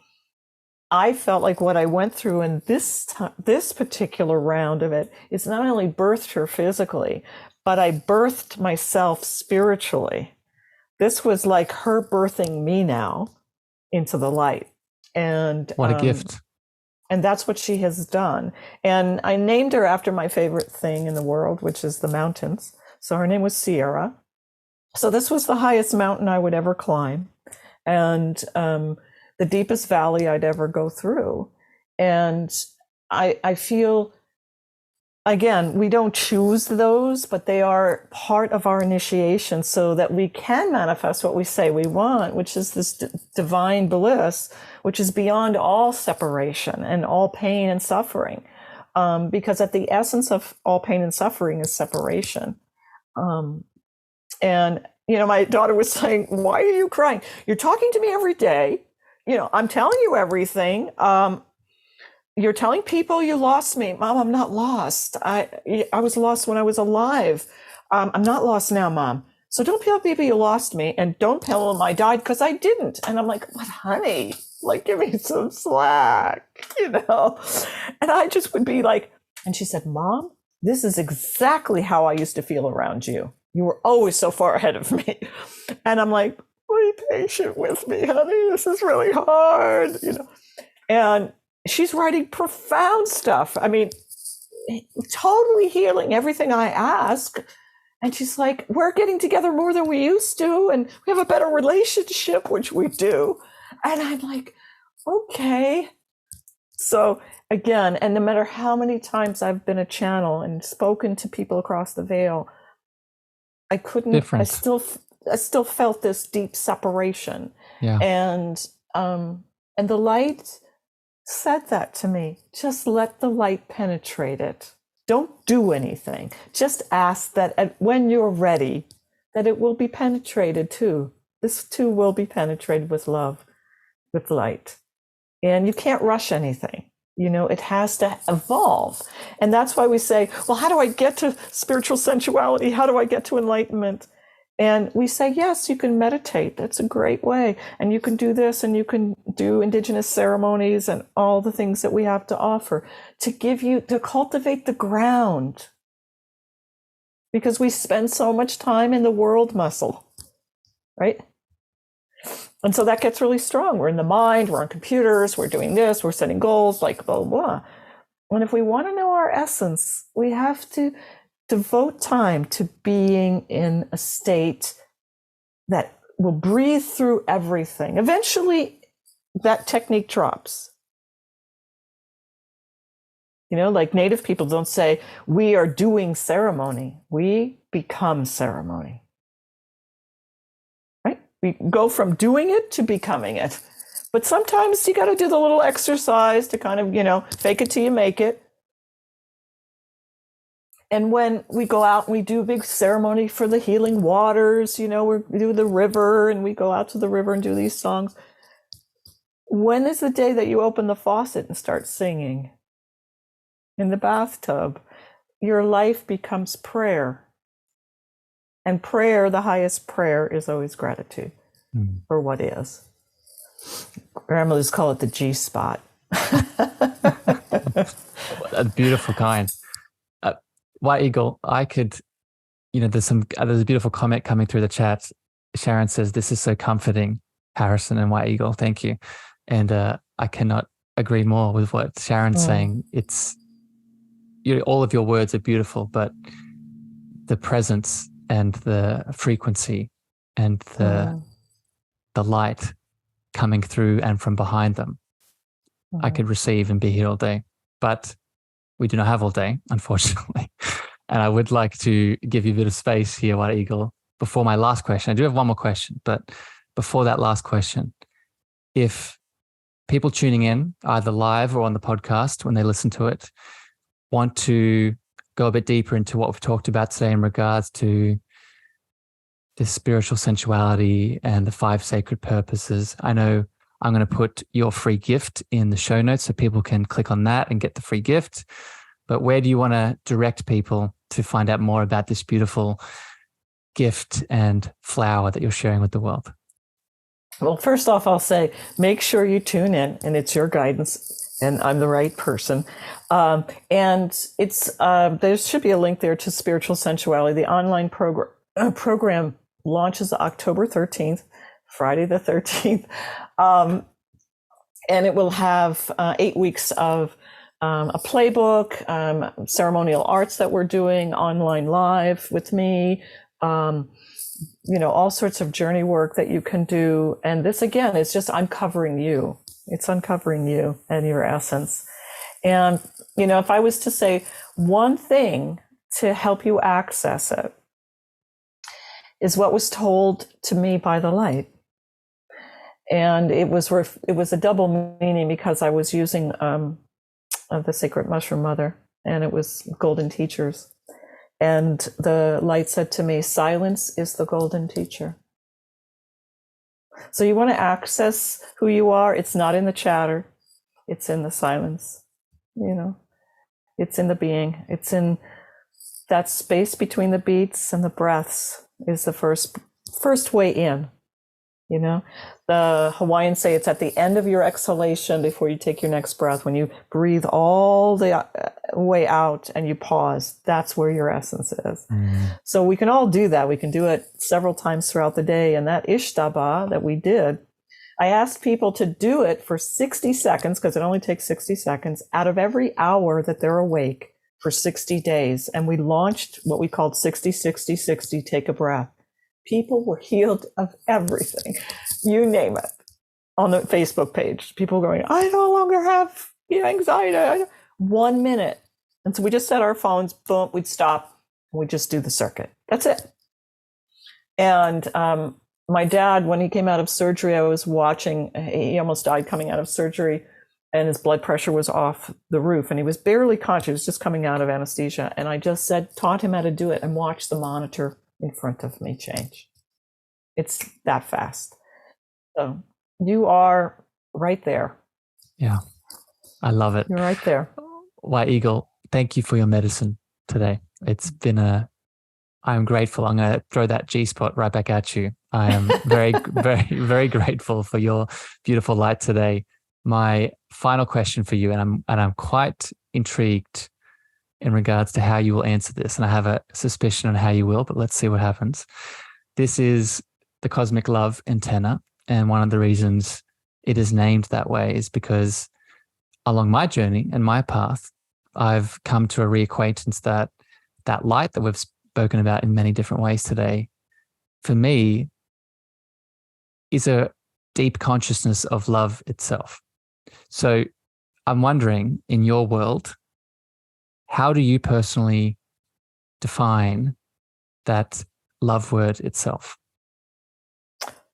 I felt like what I went through in this particular round of it is not only birthed her physically, but I birthed myself spiritually. This was like her birthing me now into the light. And
what a gift.
And that's what she has done. And I named her after my favorite thing in the world, which is the mountains. So her name was Sierra. So this was the highest mountain I would ever climb, and the deepest valley I'd ever go through. And I feel, again, we don't choose those, but they are part of our initiation so that we can manifest what we say we want, which is this divine bliss, which is beyond all separation and all pain and suffering. Because at the essence of all pain and suffering is separation. And, my daughter was saying, why are you crying? You're talking to me every day. I'm telling you everything. You're telling people you lost me. Mom, I'm not lost. I was lost when I was alive. I'm not lost now, Mom. So don't tell people you lost me, and don't tell them I died, because I didn't. And I'm like, what, honey? Like, give me some slack, And I just would be like, and she said, Mom, this is exactly how I used to feel around you. You were always so far ahead of me. And I'm like, be patient with me, honey. This is really hard, And she's writing profound stuff. I mean, totally healing everything I ask. And she's like, we're getting together more than we used to, and we have a better relationship, which we do. And I'm like, okay. So again, and no matter how many times I've been a channel and spoken to people across the veil, I couldn't, I still felt this deep separation.
Yeah.
And the light said that to me. Just let the light penetrate it. Don't do anything. Just ask that when you're ready, that it will be penetrated too. This too will be penetrated with love, with light. And you can't rush anything. It has to evolve. And that's why we say, well, how do I get to spiritual sensuality? How do I get to enlightenment? And we say, yes, you can meditate. That's a great way. And you can do this, and you can do indigenous ceremonies and all the things that we have to offer to cultivate the ground. Because we spend so much time in the world muscle, right? And so that gets really strong. We're in the mind, we're on computers, we're doing this, we're setting goals, like blah, blah, blah. And if we want to know our essence, we have to devote time to being in a state that will breathe through everything. Eventually, that technique drops. Like Native people don't say, we are doing ceremony. We become ceremony. Right? We go from doing it to becoming it. But sometimes you got to do the little exercise to kind of, fake it till you make it. And when we go out and we do a big ceremony for the healing waters, we do the river, and we go out to the river and do these songs. When is the day that you open the faucet and start singing? In the bathtub. Your life becomes prayer. And prayer, the highest prayer, is always gratitude for what is. Grandmothers call it the G spot.
A beautiful kind. White Eagle, I could, there's a beautiful comment coming through the chat. Sharon says, this is so comforting. Harrison and White Eagle. Thank you. And I cannot agree more with what Sharon's saying. It's all of your words are beautiful, but the presence and the frequency and the light coming through and from behind them, I could receive and be here all day. But we do not have all day, unfortunately. And I would like to give you a bit of space here, White Eagle, before my last question. I do have one more question, but before that last question, if people tuning in, either live or on the podcast, when they listen to it, want to go a bit deeper into what we've talked about today in regards to this spiritual sensuality and the 5 sacred purposes, I know I'm going to put your free gift in the show notes so people can click on that and get the free gift. But where do you want to direct people to find out more about this beautiful gift and flower that you're sharing with the world?
Well, first off, I'll say, make sure you tune in, and it's your guidance, and I'm the right person. And it's there should be a link there to Spiritual Sensuality. The online program launches October 13th, Friday the 13th. And it will have 8 weeks of a playbook, ceremonial arts that we're doing online live with me, all sorts of journey work that you can do. And this, again, is just uncovering you. It's uncovering you and your essence. And, if I was to say one thing to help you access it, is what was told to me by the light. And it was a double meaning, because I was using the Sacred Mushroom Mother, and it was golden teachers. And the light said to me, silence is the golden teacher. So you want to access who you are. It's not in the chatter. It's in the silence. It's in the being. It's in that space between the beats and the breaths is the first way in. The Hawaiians say it's at the end of your exhalation before you take your next breath. When you breathe all the way out and you pause, that's where your essence is. So we can all do that. We can do it several times throughout the day. And that Ishtaba that we did, I asked people to do it for 60 seconds, because it only takes 60 seconds out of every hour that they're awake for 60 days. And we launched what we called 60, 60, 60, take a breath. People were healed of everything, you name it, on the Facebook page. People going, I no longer have anxiety. 1 minute. And so we just set our phones, boom, we'd stop, and we'd just do the circuit. That's it. And my dad, when he came out of surgery, I was watching, he almost died coming out of surgery, and his blood pressure was off the roof, and he was barely conscious. He was just coming out of anesthesia. And I just taught him how to do it, and watch the monitor in front of me change. It's that fast. So you are right there.
Yeah, I love it.
You're right there.
White Eagle, thank you for your medicine today. It's been I'm grateful. I'm going to throw that G-spot right back at you. I am very, very, very grateful for your beautiful light today. My final question for you, and I'm quite intrigued in regards to how you will answer this. And I have a suspicion on how you will, but let's see what happens. This is the Cosmic Love Antenna. And one of the reasons it is named that way is because along my journey and my path, I've come to a reacquaintance that light that we've spoken about in many different ways today, for me, is a deep consciousness of love itself. So I'm wondering, in your world, how do you personally define that love word itself?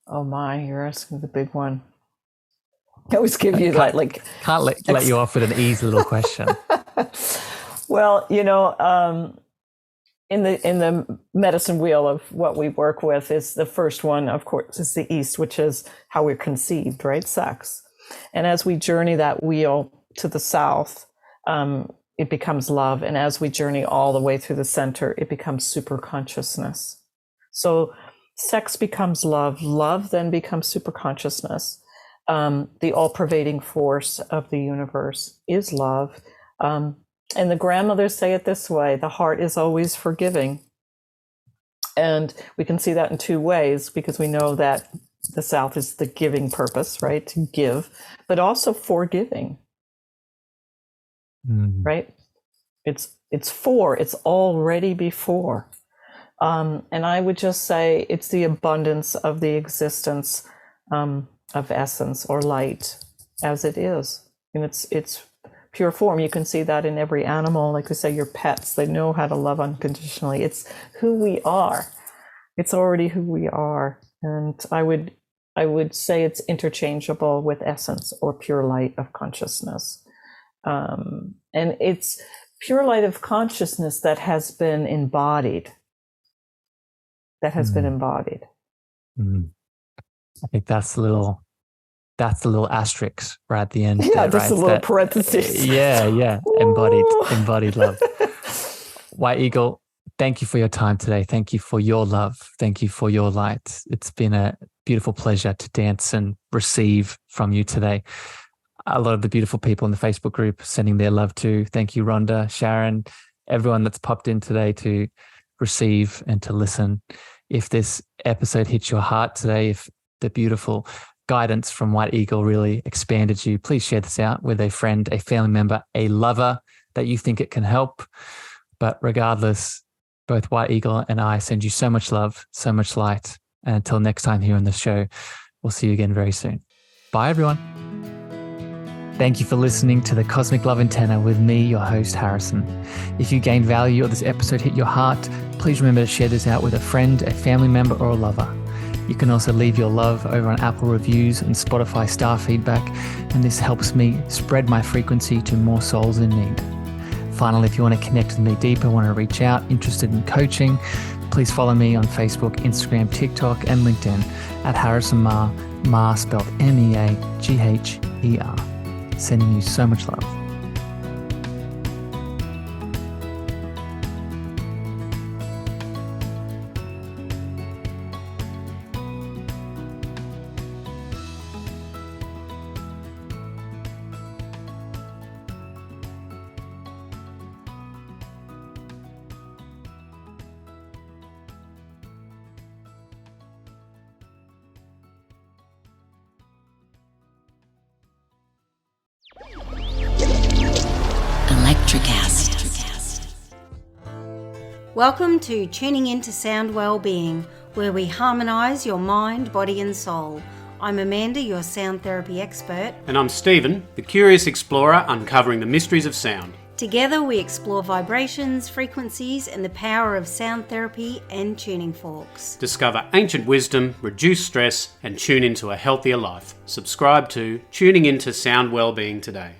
Oh my, you're asking the big one. I always give you that,
Can't let you off with an easy little question.
Well, in the medicine wheel of what we work with, is the first one, of course, is the East, which is how we're conceived, right? Sex. And as we journey that wheel to the South, it becomes love. And as we journey all the way through the center, it becomes super consciousness. So sex becomes love. Love then becomes super consciousness. The all-pervading force of the universe is love. And the grandmothers say it this way: the heart is always forgiving. And we can see that in two ways, because we know that The self is the giving purpose, right? To give, but also forgiving, right? It's already before. And I would just say it's the abundance of the existence of essence or light as it is. And it's pure form. You can see that in every animal. Like we say, your pets, they know how to love unconditionally. It's who we are. It's already who we are. And I would say it's interchangeable with essence or pure light of consciousness. And it's pure light of consciousness that has been embodied. I
think that's the little asterisk right at the end.
Yeah,
there,
just
right?
a little parenthesis.
Yeah. Embodied love. White Eagle, thank you for your time today. Thank you for your love. Thank you for your light. It's been a beautiful pleasure to dance and receive from you today. A lot of the beautiful people in the Facebook group sending their love to. Thank you, Rhonda, Sharon, everyone that's popped in today to receive and to listen. If this episode hits your heart today, if the beautiful guidance from White Eagle really expanded you, please share this out with a friend, a family member, a lover that you think it can help. But regardless, both White Eagle and I send you so much love, so much light. And until next time here on the show, we'll see you again very soon. Bye, everyone. Thank you for listening to the Cosmic Love Antenna with me, your host, Harrison. If you gained value or this episode hit your heart, please remember to share this out with a friend, a family member, or a lover. You can also leave your love over on Apple reviews and Spotify star feedback, and this helps me spread my frequency to more souls in need. Finally, if you want to connect with me deeper, want to reach out, interested in coaching, please follow me on Facebook, Instagram, TikTok, and LinkedIn at Harrison Mar, Mar spelled Meagher. Sending you so much love.
Welcome to Tuning Into Sound Wellbeing, where we harmonise your mind, body and soul. I'm Amanda, your sound therapy expert.
And I'm Stephen, the curious explorer uncovering the mysteries of sound.
Together we explore vibrations, frequencies and the power of sound therapy and tuning forks.
Discover ancient wisdom, reduce stress and tune into a healthier life. Subscribe to Tuning Into Sound Wellbeing today.